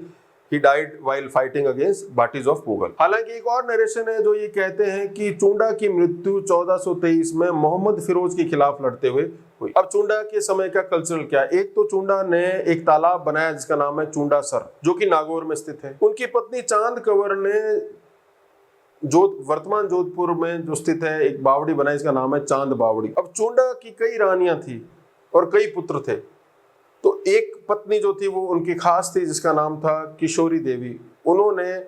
Speaker 1: He died while fighting against Bhattis of Pugal। हालांकि एक और नरेशन है जो ये कहते हैं कि चुंडा की मृत्यु 1423 में मोहम्मद फिरोज के खिलाफ लड़ते हुए हुई। अब चुंडा के समय का कल्चरल क्या है? एक तो चुंडा ने एक तालाब बनाया जिसका नाम है चुंडा सर, जो कि नागौर में स्थित है। उनकी पत्नी चांद कंवर ने वर्तमान जोधपुर में जो स्थित है एक बावड़ी बनाई, इसका नाम है चांद बावड़ी। अब चुंडा की कई रानियां थी और कई पुत्र थे, तो एक पत्नी जो थी वो उनकी खास थी जिसका नाम था किशोरी देवी। उन्होंने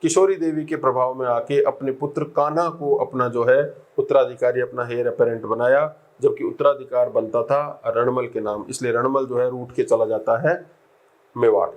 Speaker 1: किशोरी देवी के प्रभाव में आके अपने पुत्र कान्हा को अपना जो है उत्तराधिकारी, अपना हेयर अपेरेंट बनाया, जबकि उत्तराधिकार बनता था रणमल के नाम। इसलिए रणमल जो है रूठ के चला जाता है मेवाड़।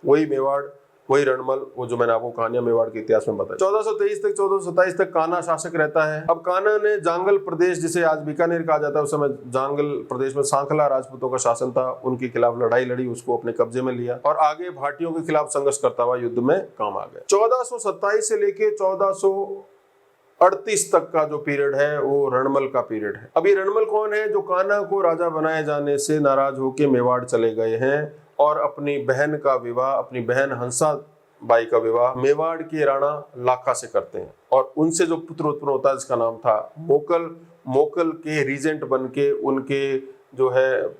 Speaker 1: वही मेवाड़, वही रणमल, वो जो मैंने आपको कहानियां मेवाड़ के इतिहास में बताई। 1423 तक 1427 तक कान्हा शासक रहता है। अब कान्हा ने जांगल प्रदेश, जिसे आज बीकानेर कहा जाता है, उस समय जांगल प्रदेश में सांखला राजपूतों का शासन था, उनके खिलाफ लड़ाई लड़ी, उसको अपने कब्जे में लिया और आगे भाटियों के खिलाफ संघर्ष करता हुआ युद्ध में काम आ गया। 1427 से लेके 1438 तक का जो पीरियड है वो रणमल का पीरियड है। अब ये रणमल कौन है? जो कान्हा को राजा बनाए जाने से नाराज होकर मेवाड़ चले गए हैं और अपनी बहन का विवाह, अपनी बहन हंसा बाई का विवाह मेवाड़ के राणा लाखा से करते हैं, और उनसे जो पुत्र उत्पन्न होता है जिसका नाम था मोकल। मोकल के रीजेंट बन के, उनके जो है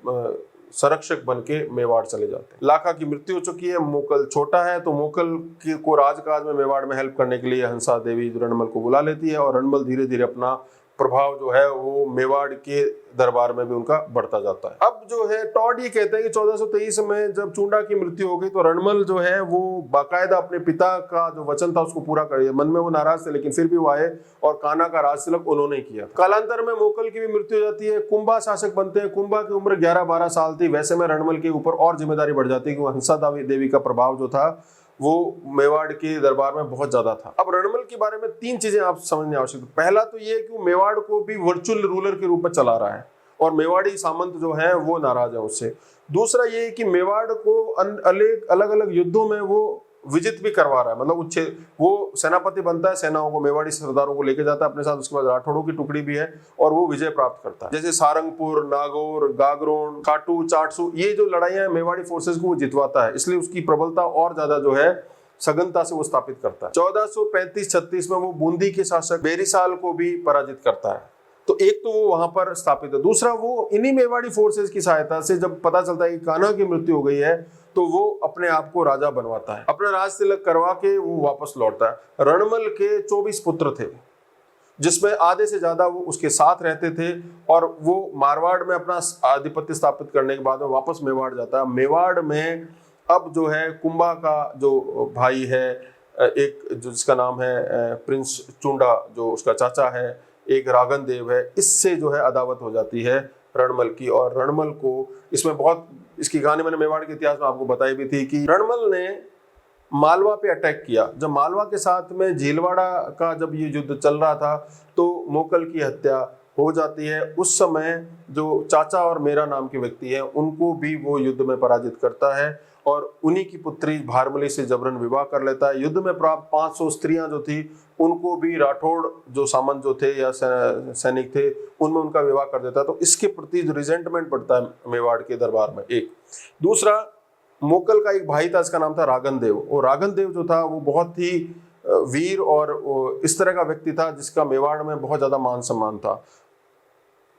Speaker 1: संरक्षक बन के मेवाड़ चले जाते हैं। लाखा की मृत्यु हो चुकी है, मोकल छोटा है, तो मोकल को राजकाज में मेवाड़ में हेल्प करने के लिए हंसा देवी रणमल को बुला लेती है, और रणमल धीरे धीरे अपना प्रभाव जो है वो मेवाड़ के दरबार में भी उनका बढ़ता जाता है। अब जो है टॉड ये कहते हैं कि 1423 में जब चुंडा की मृत्यु हो गई तो रणमल जो है वो बाकायदा अपने पिता का जो वचन था उसको पूरा कर दिया। मन में वो नाराज थे, लेकिन फिर भी वो आए और कान्हा का राज तिलक उन्होंने ही किया। कालांतर में मोकल की भी मृत्यु हो जाती है, कुंभा शासक बनते हैं। कुंभा की उम्र 11-12 साल थी। वैसे में रणमल के ऊपर और जिम्मेदारी बढ़ जाती है कि हंसा देवी का प्रभाव जो था वो मेवाड़ के दरबार में बहुत ज्यादा था। अब रणमल के बारे में 3 चीजें आप समझने आवश्यक। पहला तो ये कि वो मेवाड़ को भी वर्चुअल रूलर के रूप में चला रहा है और मेवाड़ी सामंत जो है वो नाराज है उससे। दूसरा ये कि मेवाड़ को अलग अलग युद्धों में वो विजित भी करवा रहा है, मतलब वो सेनापति बनता है, सेनाओं को, मेवाड़ी सरदारों को लेके जाता है अपने साथ। उसके बाद राठौड़ों की टुकड़ी भी है और वो विजय प्राप्त करता है। जैसे सारंगपुर, नागौर, गागरोन, खाटू, चाटसू, ये जो लड़ाइयां हैं मेवाड़ी फोर्सेस को वो जितवाता है, इसलिए उसकी प्रबलता और ज्यादा जो है सघनता से वो स्थापित करता है। 1435-36 में वो बूंदी के शासक बेरीसाल को भी पराजित करता है। तो एक तो वो वहां पर स्थापित है, दूसरा वो इन्हीं मेवाड़ी फोर्सेस की सहायता से जब पता चलता है कि कान्हा की मृत्यु हो गई है तो वो अपने आप को राजा बनवाता है, अपना राज तिलक करवा के वो वापस लौटता है। रणमल के 24 पुत्र थे, जिसमें आधे से ज्यादा वो उसके साथ रहते थे, और वो मारवाड़ में अपना आधिपत्य स्थापित करने के बाद में वापस मेवाड़ जाता है। मेवाड़ में अब जो है कुंभा का जो भाई है एक जो जिसका नाम है प्रिंस चुंडा, जो उसका चाचा है, एक रागन देव है, इससे जो है अदावत हो जाती है रणमल की। और रणमल को इसमें बहुत, इसकी कहानी मैंने मेवाड़ के इतिहास में आपको बताई भी थी कि रणमल ने मालवा पे अटैक किया। जब मालवा के साथ में झीलवाड़ा का जब ये युद्ध चल रहा था तो मोकल की हत्या हो जाती है। उस समय जो चाचा और मेरा नाम के व्यक्ति है उनको भी वो युद्ध में पराजित करता है और उन्हीं की पुत्री भारमली से जबरन विवाह कर लेता है। युद्ध में प्राप्त 500 स्त्रियां जो थी उनको भी राठौड़ जो सामंत जो थे या सैनिक थे उनमें उनका विवाह कर देता है। तो इसके प्रति जो रिजेंटमेंट पड़ता है मेवाड़ के दरबार में। एक दूसरा, मोकल का एक भाई था, इसका नाम था रागन देव। और रागन देव जो था वो बहुत ही वीर और इस तरह का व्यक्ति था जिसका मेवाड़ में बहुत ज्यादा मान सम्मान था।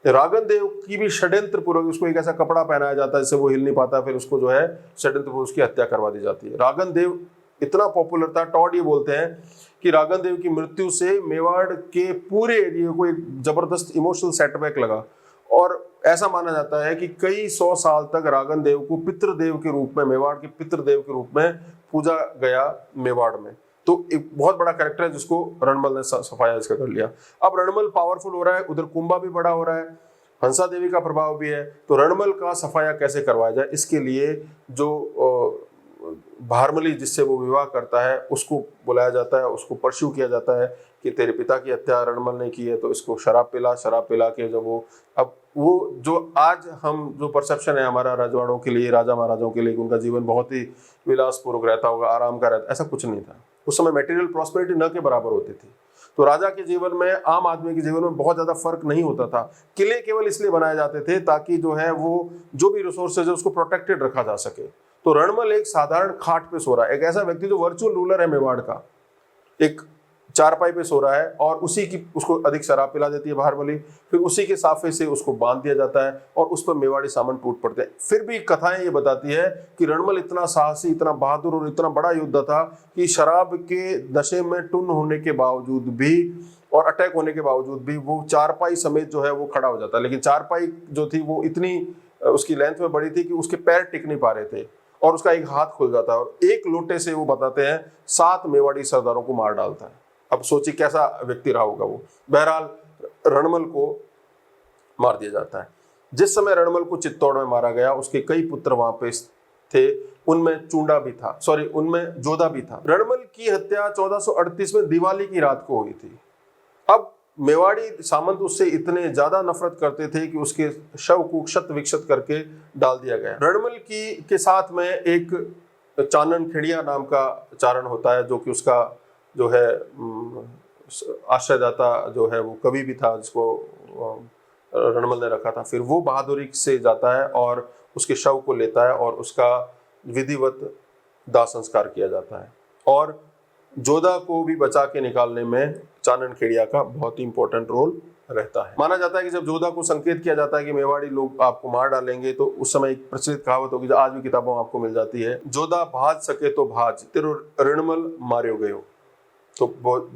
Speaker 1: रागन देव की भी षड्यंत्र पूर्वक उसको एक ऐसा कपड़ा पहनाया जाता है जिससे वो हिल नहीं पाता, फिर उसको जो है षड्यंत्र पूर्वक उसकी हत्या करवा दी जाती है। रागन देव इतना पॉपुलर था, टॉड ये बोलते हैं कि रागन देव की मृत्यु से मेवाड़ के पूरे एरिया को एक जबरदस्त इमोशनल सेटबैक लगा और ऐसा माना जाता है कि कई 100 साल तक रागन देव को पितृदेव के रूप में, मेवाड़ के पितृदेव के रूप में पूजा गया मेवाड़ में। तो एक बहुत बड़ा कैरेक्टर है जिसको रणमल ने सफाया इसका कर लिया। अब रणमल पावरफुल हो रहा है, उधर कुंभा भी बड़ा हो रहा है, हंसा देवी का प्रभाव भी है, तो रणमल का सफाया कैसे करवाया जाए, इसके लिए जो भारमली जिससे वो विवाह करता है उसको बुलाया जाता है, उसको परस्यू किया जाता है कि तेरे पिता की हत्या रणमल ने की है तो इसको शराब पिला के जब वो, अब वो जो आज हम जो परसेप्शन है हमारा राजवाड़ों के लिए, राजा महाराजाओं के लिए, उनका जीवन बहुत ही विलासपूर्वक रहता होगा, आराम का रहता, ऐसा कुछ नहीं था। उस समय मटेरियल प्रॉस्पेरिटी न के बराबर होती थी। तो राजा के जीवन में, आम आदमी के जीवन में बहुत ज्यादा फर्क नहीं होता था। किले केवल इसलिए बनाए जाते थे ताकि जो है वो जो भी रिसोर्सेज है उसको प्रोटेक्टेड रखा जा सके। तो रणमल एक साधारण खाट पे सो रहा है, एक ऐसा व्यक्ति जो वर्चुअल रूलर है मेवाड़ का, एक चारपाई पे सो रहा है और उसी की, उसको अधिक शराब पिला देती है भारमली, फिर उसी के साफे से उसको बांध दिया जाता है और उस पर मेवाड़ी सामन टूट पड़ते हैं। फिर भी कथाएं ये बताती है कि रणमल इतना साहसी, इतना बहादुर और इतना बड़ा योद्धा था कि शराब के नशे में टुन होने के बावजूद भी और अटैक होने के बावजूद भी वो चारपाई समेत जो है वो खड़ा हो जाता है। लेकिन चारपाई जो थी वो इतनी उसकी लेंथ में बड़ी थी कि उसके पैर टिक नहीं पा रहे थे और उसका एक हाथ खुल जाता है और एक लोटे से वो बताते हैं 7 मेवाड़ी सरदारों को मार डालता है। अब सोचिए कैसा व्यक्ति रहा होगा वो। बहरहाल रणमल को मार दिया जाता है। जिस समय रणमल को चित्तौड़ में मारा गया उसके कई पुत्र वहां पे थे, उनमें चूंडा भी था, उनमें जोधा भी था। रणमल की हत्या 1438 में दिवाली की रात को हुई थी। अब मेवाड़ी सामंत उससे इतने ज्यादा नफरत करते थे कि उसके शव को क्षत विक्षत करके डाल दिया गया। रणमल की के साथ में एक चानन खेड़िया नाम का चारण होता है जो कि उसका जो है आश्रयदाता जो है वो कवि भी था जिसको रणमल ने रखा था। फिर वो बहादुरी से जाता है और उसके शव को लेता है और उसका विधिवत दाह संस्कार किया जाता है। और जोधा को भी बचा के निकालने में चानन खेड़िया का बहुत ही इंपॉर्टेंट रोल रहता है। माना जाता है कि जब जोधा को संकेत किया जाता है कि मेवाड़ी लोग आपको मार डालेंगे तो उस समय एक प्रचलित कहावत होगी जो आज भी किताबों में आपको मिल जाती है, जोधा भाज सके तो भाज, तेरो रणमल मार्यो गयो। तो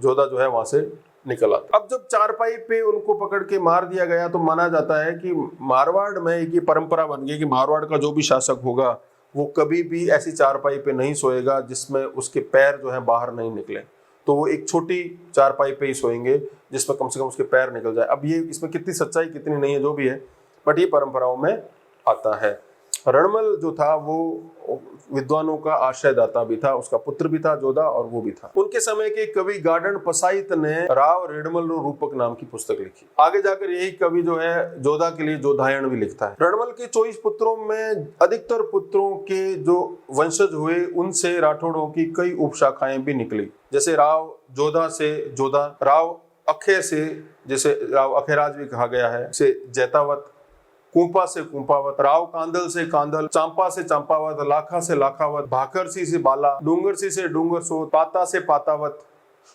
Speaker 1: जोधा जो है वहां से निकल आता। अब जब चारपाई पे उनको पकड़ के मार दिया गया तो माना जाता है कि मारवाड़ में एक ये परंपरा बन गई कि मारवाड़ का जो भी शासक होगा वो कभी भी ऐसी चारपाई पे नहीं सोएगा जिसमें उसके पैर जो है बाहर नहीं निकले। तो वो एक छोटी चारपाई पे ही सोएंगे जिसमें कम से कम उसके पैर निकल जाए। अब ये इसमें कितनी सच्चाई कितनी नहीं है जो भी है, बट ये परंपराओं में आता है। रणमल जो था वो विद्वानों का आश्रयदाता भी था, उसका पुत्र भी था जोधा और वो भी था। उनके समय के कवि गार्डन पसाइत ने राव रणमल रूपक नाम की पुस्तक लिखी। आगे जाकर यही कवि जो है जोधा के लिए जोधायन भी लिखता है। रणमल के 24 पुत्रों में अधिकतर पुत्रों के जो वंशज हुए उनसे राठौड़ों की कई उपशाखाएं भी निकली, जैसे राव जोधा से जोधा, राव अखे से, जैसे राव अखेराज भी कहा गया है, से जैतावत, कुंपा से कुंपावत, राव कांदल से कांदल, चांपा से चांपावत, लाखा से लाखावत, भाकरसी से बाला, डूंगरसी से डूंगरसोत, पाता से पातावत।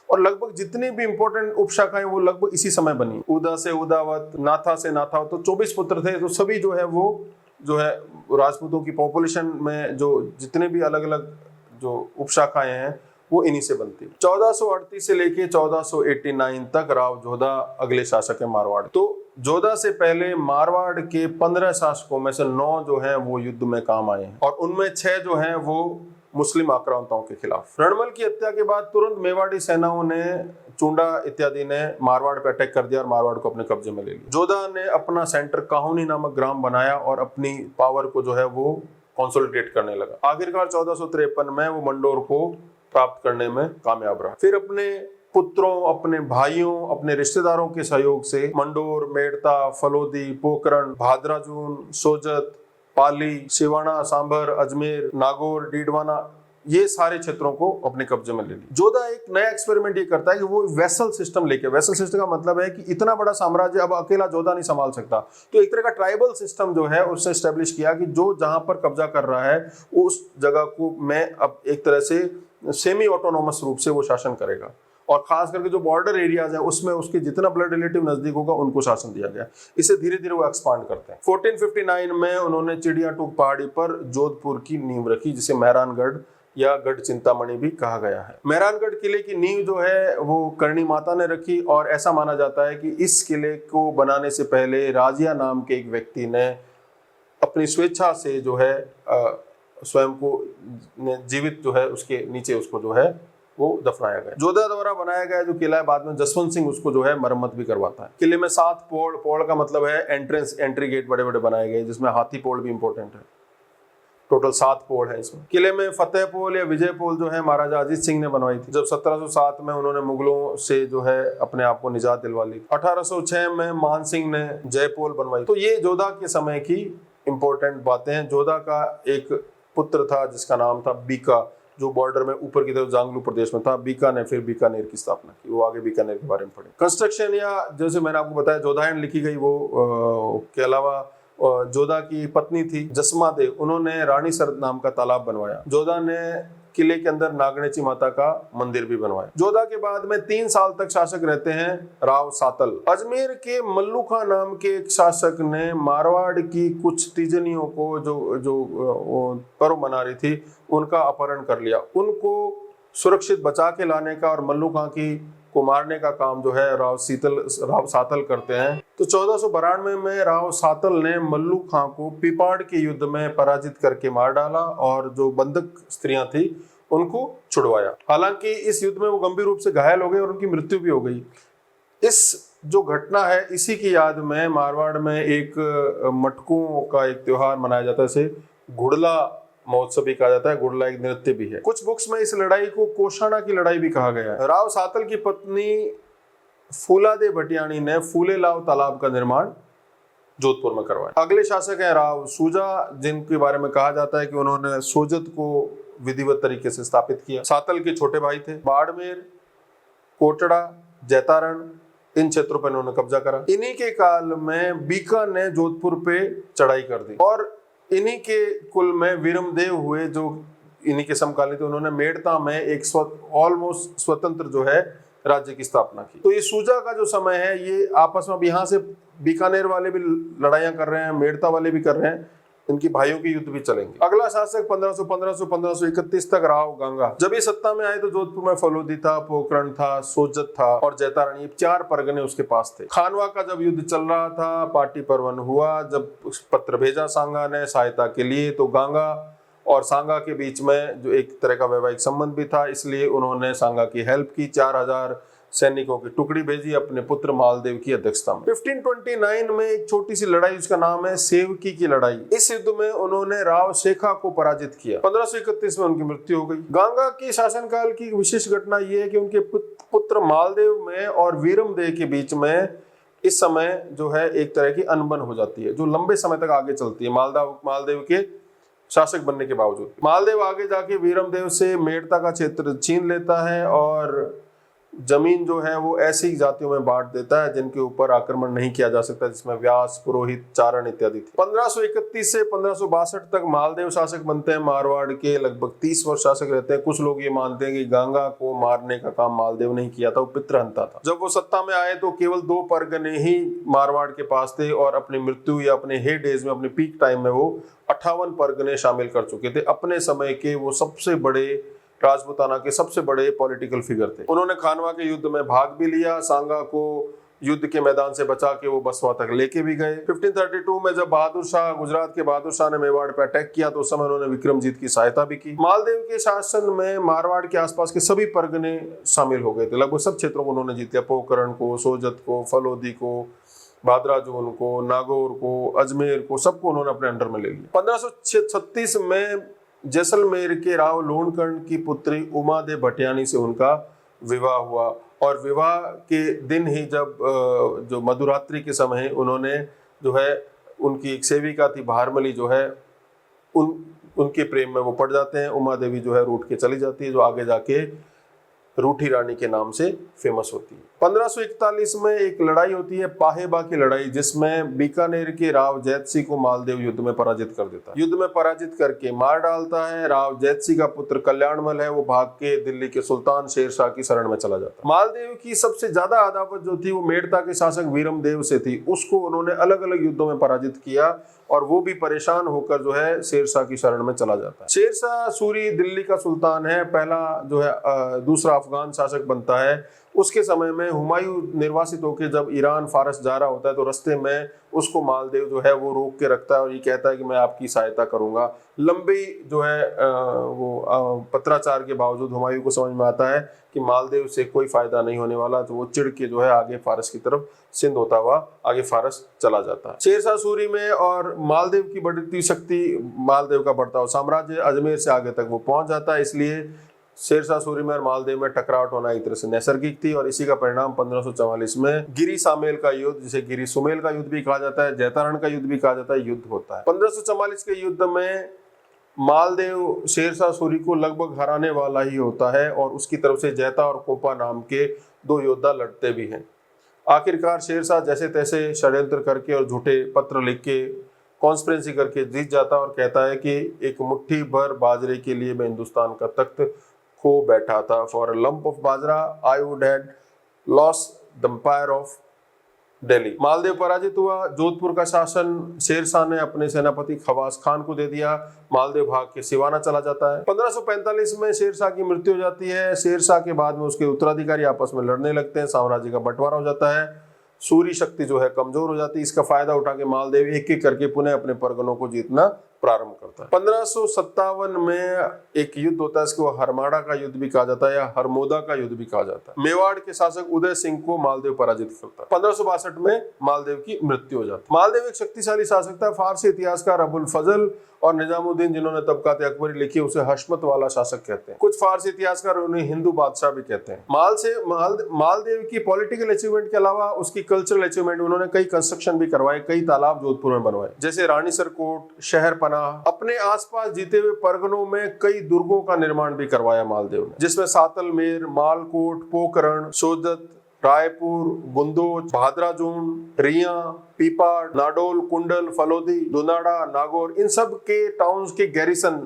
Speaker 1: और लगभग जितनी भी इंपॉर्टेंट उपशाखाएं वो लगभग इसी समय बनी। उदा से उदावत, नाथा से नाथावत। तो 24 पुत्र थे। तो सभी जो है वो जो है राजपूतों की पॉपुलेशन में जो जितने भी अलग अलग जो उपशाखाएं हैं वो इन्हीं से बनती। 1438 से लेके 1489 तक राव जोधा अगले शासक है मारवाड़। तो जोधा से पहले मारवाड़ के 15 शासकों में से 9 जो हैं वो युद्ध में काम आए हैं और उनमें 6 जो हैं वो मुस्लिम आक्रांताओं के खिलाफ। रणमल की हत्या के बाद तुरंत मेवाड़ी सेनाओं ने, चुंडा इत्यादि ने मारवाड़ पे अटैक कर दिया और मारवाड़ को अपने कब्जे में ले लिया। जोधा ने अपना सेंटर काहुनी नामक ग्राम बनाया और अपनी पावर को जो है वो कंसोलिडेट करने लगा। आखिरकार 1453 में वो मंडोर को प्राप्त करने में कामयाब रहा। फिर अपने पुत्रों, अपने भाइयों, अपने रिश्तेदारों के सहयोग से मंडोर, मेड़ता, फलोदी, पोकरण, भादराजून, सोजत, पाली, सिवाना, सांभर, अजमेर, नागौर, डीडवाना, ये सारे क्षेत्रों को अपने कब्जे में ले लिया। जोधा एक नया एक्सपेरिमेंट ये करता है कि वो वेसल सिस्टम लेके, वेसल सिस्टम का मतलब है कि इतना बड़ा साम्राज्य अब अकेला जोधा नहीं संभाल सकता, तो एक तरह का ट्राइबल सिस्टम जो है उसने एस्टेब्लिश किया कि जो जहां पर कब्जा कर रहा है उस जगह को मैं अब एक तरह से सेमी ऑटोनोमस रूप से वो शासन करेगा, और खास करके जो बॉर्डर एरियाज है उसमें उसके जितना ब्लड रिलेटिव नजदीक होगा उनको शासन दिया गया। इसे धीरे धीरे वो एक्सपांड करते हैं। 1459 में उन्होंने चिड़िया टूक पहाड़ी पर जोधपुर की नींव रखी, जिसे मेहरानगढ़ या गढ़ चिंतामणि भी कहा गया है। मेहरानगढ़ किले की नींव जो है वो करणी माता ने रखी, और ऐसा माना जाता है कि इस किले को बनाने से पहले राजिया नाम के एक व्यक्ति ने अपनी स्वेच्छा से जो है स्वयं को जीवित जो है उसके नीचे उसको जो है वो दफनाया गया। जोधा द्वारा बनाया गया जो किला है, बाद में जसवंत सिंह उसको जो है मरम्मत भी करवाता है। किले में 7 पोल, पोल का मतलब है एंट्री गेट बड़े बड़े बनाए गए, जिसमें हाथी पोल भी इंपॉर्टेंट है। टोटल 7 पोल है इसमें। किले में फतेह पोल या विजय पोल जो है महाराजा अजीत सिंह ने बनवाई थी, जब 1707 में उन्होंने मुगलों से जो है अपने आप को निजात दिलवा ली। 1806 में मान सिंह ने जय पोल बनवाई। तो ये जोधा के समय की इंपॉर्टेंट बातें हैं। जोधा का एक पुत्र था जिसका नाम था बीका, जो बॉर्डर में ऊपर की तरफ जांगलू प्रदेश में था। बीका ने फिर बीकानेर की स्थापना की। वो आगे बीकानेर के बारे में पढ़े। कंस्ट्रक्शन या जैसे मैंने आपको बताया जोधायन लिखी गई, वो के अलावा जोधा की पत्नी थी जसमा देव, उन्होंने रानी सरद नाम का तालाब बनवाया। जोधा ने किले के अंदर नागणेची माता का मंदिर भी बनवाया। जोधा के बाद में 3 साल तक शासक रहते हैं राव सातल। अजमेर के मल्लू खां नाम के एक शासक ने मारवाड़ की कुछ तीजनियों को जो पर्व मना रही थी उनका अपहरण कर लिया। उनको सुरक्षित बचा के लाने का और मल्लू खां को मारने का काम जो है राव सातल करते हैं। तो 1492 में राव सातल ने मल्लू खां को पिपाड़ के युद्ध में पराजित करके मार डाला और जो बंधक स्त्रियां थी उनको छुड़वाया। हालांकि इस युद्ध में वो गंभीर रूप से घायल हो गए और उनकी मृत्यु भी हो गई। इस जो घटना है इसी की याद में मारवाड़ में एक मटकुओं का एक त्योहार मनाया जाता है, इसे घुड़ला महोत्सव भी कहा जाता है। घुड़ला एक नृत्य भी है। कुछ बुक्स में इस लड़ाई को कोषाणा की लड़ाई भी कहा गया है। राव सातल की पत्नी फूलादे भटियाणी ने फूलेलाव तालाब का निर्माण जोधपुर में करवाया। अगले शासक हैं राव सूजा, जिनके बारे में कहा जाता है कि उन्होंने सोजत को विधिवत तरीके से स्थापित किया। सातल के छोटे भाई थे। बाड़मेर, कोटड़ा, जैतारण, इन क्षेत्रों पर उन्होंने कब्जा करा। इन्हीं के काल में बीका ने जोधपुर पे चढ़ाई कर दी और इन्हीं के कुल में वीरमदेव हुए जो इन्हीं के समकालीन थे। उन्होंने मेड़ता में एक ऑलमोस्ट स्वतंत्र जो है राज्य की स्थापना की। तो ये सूजा का जो समय है ये आपस में, अब यहाँ से बीकानेर वाले भी लड़ाइयां कर रहे हैं, मेड़ता वाले भी कर रहे हैं, इनकी भाइयों के युद्ध भी चलेंगे। अगला शासक 1531 तक राव गंगा। जब ये सत्ता में आए तो जोधपुर में फलोदी था, पोकरण था, सोजत था और जैतारण, ये 4 परगने उसके पास थे। खानवा का जब युद्ध चल रहा था, पार्टी परवन हुआ, जब पत्र भेजा सांगा ने सहायता के लिए, तो गंगा और सांगा के बीच में जो एक तरह का वैवाहिक संबंध भी था, इसलिए उन्होंने सांगा की हेल्प की। 4000 सैनिकों की टुकड़ी भेजी अपने पुत्र मालदेव की अध्यक्षता में। 1529 में एक छोटी सी लड़ाई, उसका नाम है सेवकी की लड़ाई। इस युद्ध में उन्होंने राव शेखा को पराजित किया। 1531 में उनकी मृत्यु हो गई। गंगा की शासनकाल की विशेष घटना यह है कि उनके पुत्र मालदेव में और वीरमदेव के बीच में इस समय जो है एक तरह की अनबन हो जाती है, जो लंबे समय तक आगे चलती है। मालदेव के शासक बनने के बावजूद मालदेव आगे जाके वीरमदेव से मेड़ता का क्षेत्र छीन लेता है और जमीन जो है वो ऐसी जातियों में बांट देता है जिनके ऊपर आक्रमण नहीं किया जा सकता, जिसमें व्यास, पुरोहित, चारण इत्यादि थे। 1531 से 1562 तक मालदेव शासक बनते हैं। मारवाड़ के लगभग 30 वर्ष शासक रहते हैं। कुछ लोग ये मानते हैं कि गंगा को मारने का काम मालदेव नहीं किया था, वो पितृहंता था। जब वो सत्ता में आए तो केवल 2 परगने ही मारवाड़ के पास थे और अपनी मृत्यु या अपने हे डेज में, अपने पीक टाइम में वो 58 परगने शामिल कर चुके थे। अपने समय के वो सबसे बड़े राजपूताना के सबसे बड़े पॉलिटिकल फिगर थे। उन्होंने खानवा के युद्ध में भाग भी लिया। सांगा को युद्ध के मैदान से बचा के वो बसवा तक लेके भी गए। 1532 में जब बहादुर शाह, गुजरात के बहादुर शाह ने मेवाड़ पर अटैक किया तो उस समय उन्होंने विक्रमजीत की सहायता भी की। मालदेव के शासन में मारवाड़ के आसपास के सभी परगने शामिल हो गए थे। लगभग सब क्षेत्रों को उन्होंने जीत लिया। पोखरण को, सोजत को, फलोदी को, भादराजून को, नागौर को, अजमेर को, सबको उन्होंने अपने अंडर में ले लिया। 1536 में जैसलमेर के राव लोणकर्ण की पुत्री उमा दे भटियानी से उनका विवाह हुआ और विवाह के दिन ही जब जो मधुरात्रि के समय उन्होंने जो है उनकी एक सेविका थी भारमली जो है उनके प्रेम में वो पड़ जाते हैं। उमा देवी जो है रूठ के चली जाती है, जो आगे जाके रूठी रानी के नाम से फेमस होती है। 1541 में एक लड़ाई होती है, पाहेबा की लड़ाई, जिसमें बीकानेर के राव जैतसिंह को मालदेव युद्ध में पराजित कर देता है। युद्ध में पराजित करके मार डालता है। राव जैतसिंह का पुत्र कल्याणमल है, वो भाग के दिल्ली के सुल्तान शेरशाह की शरण में चला जाता है। मालदेव की सबसे ज्यादा अदावत जो थी वो मेड़ता के शासक वीरमदेव से थी। उसको उन्होंने अलग अलग युद्धों में पराजित किया और वो भी परेशान होकर जो है शेरशाह की शरण में चला जाता है। शेरशाह सूरी दिल्ली का सुल्तान है, पहला जो है दूसरा अफगान शासक बनता है। उसके समय में हुमायूं निर्वासित होकर जब ईरान फारस जा रहा होता है तो रास्ते में उसको मालदेव जो है वो रोक के रखता है और ये कहता है कि मैं आपकी सहायता करूंगा। लंबी जो है वो पत्राचार के बावजूद हुमायूं को समझ में आता है कि मालदेव से कोई फायदा नहीं होने वाला, तो वो चिढ़ के जो है आगे फारस की तरफ सिंध होता हुआ आगे फारस चला जाता है। शेरशाह सूरी में और मालदेव की बढ़ती शक्ति, मालदेव का बढ़ता हुआ साम्राज्य अजमेर से आगे तक वो पहुंच जाता है। इसलिए शेरशाह सूरी में और मालदेव में टकराव होना एक तरह से नैसर्गिक थी और इसी का परिणाम 1544 में गिरी सामेल का युद्ध, जिसे गिरी सुमेल का युद्ध भी कहा जाता है, जैतारण का युद्ध भी कहा जाता है, युद्ध होता है। 1544 के युद्ध में मालदेव शेरशाह सूरी को लगभग हराने वाला ही होता है और उसकी तरफ से जैता और कोपा नाम के दो योद्धा लड़ते भी हैं। आखिरकार शेरशाह जैसे तैसे षड्यंत्र करके और झूठे पत्र लिख के कॉन्स्पिरेसी करके जीत जाता और कहता है कि एक मुट्ठी भर बाजरे के लिए मैं हिंदुस्तान का तख्त खो बैठा था। For a lump of bajra I would had lost the empire of Delhi. Maldev पराजित हुआ। जोधपुर का शासन शेरशाह ने अपने सेनापति खवास खान को दे दिया। मालदेव भाग के सिवाना चला जाता है। 1545 में शेरशाह की मृत्यु हो जाती है। शेरशाह के बाद में उसके उत्तराधिकारी आपस में लड़ने लगते हैं, साम्राज्य का बंटवारा हो जाता है, सूरी शक्ति जो है कमजोर हो जाती है। इसका फायदा उठा के मालदेव एक एक करके पुनः अपने परगनों को जीतना प्रारंभ करता है। 1557 में एक युद्ध होता है, इसको हरमाड़ा का युद्ध भी कहा जाता है या हरमोदा का युद्ध भी कहा जाता है। मेवाड़ के शासक उदय सिंह को मालदेव पराजित करता है। 1562 में मालदेव की मृत्यु हो जाती है। मालदेव एक शक्तिशाली शासक था। फारसी इतिहासकार अबुल फजल और निजामुद्दीन जिन्होंने तबकात अकबरी लिखी उसे हशमत वाला शासक कहते हैं। कुछ फारसी इतिहासकार उन्हें हिंदू बादशाह भी कहते हैं। मालदेव की पॉलिटिकल अचीवमेंट के अलावा उसकी कल्चरल अचीवमेंट, उन्होंने कई कंस्ट्रक्शन भी करवाए, कई तालाब जोधपुर में बनवाए, जैसे रानीसर कोट, शहर पनाह। अपने आसपास जीते हुए परगनों में कई दुर्गों का निर्माण भी करवाया मालदेव ने, जिसमें सातलमेर, मालकोट, पोकरण, सोजत, रायपुर, गुंदोच, भादराजून, रिया, पीपाड़, नाडोल, कुंडल, फलोदी, दुनाड़ा, नागौर, इन सब के टाउन्स के गैरिसन,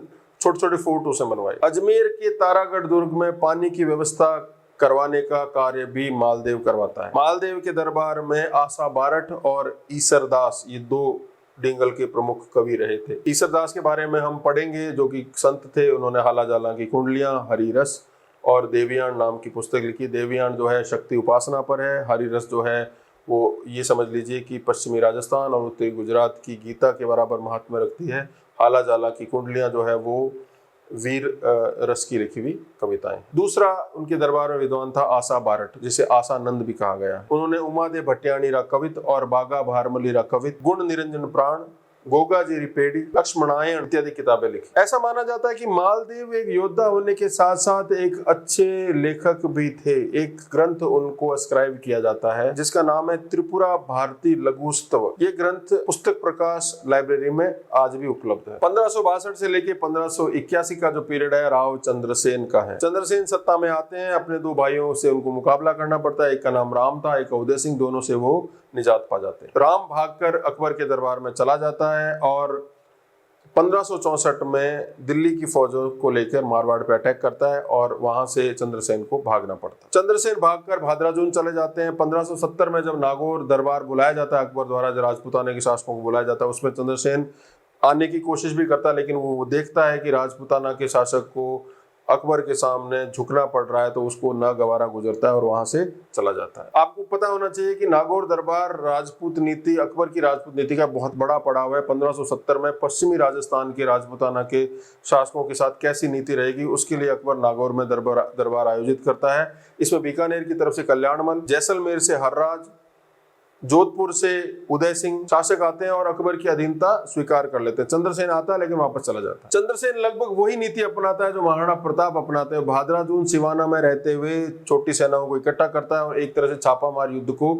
Speaker 1: छोटे छोटे फोर्ट उसे बनवाए। अजमेर के तारागढ़ दुर्ग में पानी की व्यवस्था करवाने का कार्य भी मालदेव करवाता है। मालदेव के दरबार में आशा बारठ और ईसरदास, ये दो डिंगल के प्रमुख कवि रहे थे। ईसरदास के बारे में हम पढ़ेंगे, जो कि संत थे। उन्होंने हाला जाला की कुंडलियां, हरिरस और देवयान नाम की पुस्तक लिखी। देवयान जो है शक्ति उपासना पर है। हरिरस जो है वो ये समझ लीजिए कि पश्चिमी राजस्थान और उत्तरी गुजरात की गीता के बराबर महात्म्य रखती है। हाला जाला की कुंडलियां जो है वो वीर रस की लिखी हुई कविताएं। दूसरा उनके दरबार में विद्वान था आशा बारठ, जिसे आशानंद भी कहा गया। उन्होंने उमा दे भट्टियाणी रा कवित और बागा भारमली रा कवित, गुण निरंजन प्राण, गोगा जी रिपेडी, लक्ष्मणायण इत्यादि किताबें लिखी। ऐसा माना जाता है कि मालदेव एक योद्धा होने के साथ साथ एक अच्छे लेखक भी थे। एक ग्रंथ उनको अस्क्राइब किया जाता है जिसका नाम है त्रिपुरा भारती लघुस्तव। ये ग्रंथ पुस्तक प्रकाश लाइब्रेरी में आज भी उपलब्ध है। 1562 से लेके 1581 का जो पीरियड है राव चंद्रसेन का है। चंद्रसेन सत्ता में आते हैं, अपने दो भाइयों से उनको मुकाबला करना पड़ता है। एक का नाम राम था, एक उदय सिंह, दोनों से वो निजात पा जाते हैं। राम भागकर अकबर के दरबार में चला जाता है और 1564 में दिल्ली की फौजों को लेकर मारवाड़ पे अटैक करता है और वहां से चंद्रसेन को भागना पड़ता है। चंद्रसेन भागकर भादराजून चले जाते हैं। 1570 में जब नागौर दरबार बुलाया जाता है अकबर द्वारा, जो राजपूताना के शासकों को बुलाया जाता है, उसमें चंद्रसेन आने की कोशिश भी करता है, लेकिन वो देखता है कि राजपूताना के शासक को अकबर के सामने झुकना पड़ रहा है तो उसको न गवारा गुजरता है और वहां से चला जाता है। आपको पता होना चाहिए कि नागौर दरबार राजपूत नीति, अकबर की राजपूत नीति का बहुत बड़ा पड़ाव है। 1570 में पश्चिमी राजस्थान के राजपूताना के शासकों के साथ कैसी नीति रहेगी उसके लिए अकबर नागौर में दरबार आयोजित करता है। इसमें बीकानेर की तरफ से कल्याणमल, जैसलमेर से हर्राज, जोधपुर से उदय सिंह शासक आते हैं और अकबर की अधीनता स्वीकार कर लेते हैं। चंद्रसेन आता है लेकिन वापस चला जाता है। चंद्रसेन लगभग वही नीति अपनाता है जो महाराणा प्रताप अपनाते हैं। भादरा जून सिवाना में रहते हुए छोटी सेनाओं को इकट्ठा करता है और एक तरह से छापामार युद्ध को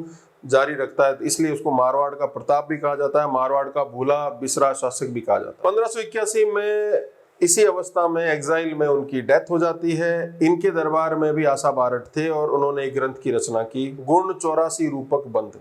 Speaker 1: जारी रखता है, इसलिए उसको मारवाड़ का प्रताप भी कहा जाता है, मारवाड़ का भूला बिसरा शासक भी कहा जाता है। 1581 में इसी अवस्था में एग्जाइल में उनकी डेथ हो जाती है। इनके दरबार में भी आशा बारट थे और उन्होंने एक ग्रंथ की रचना की, गुण 84 रूपक बंध।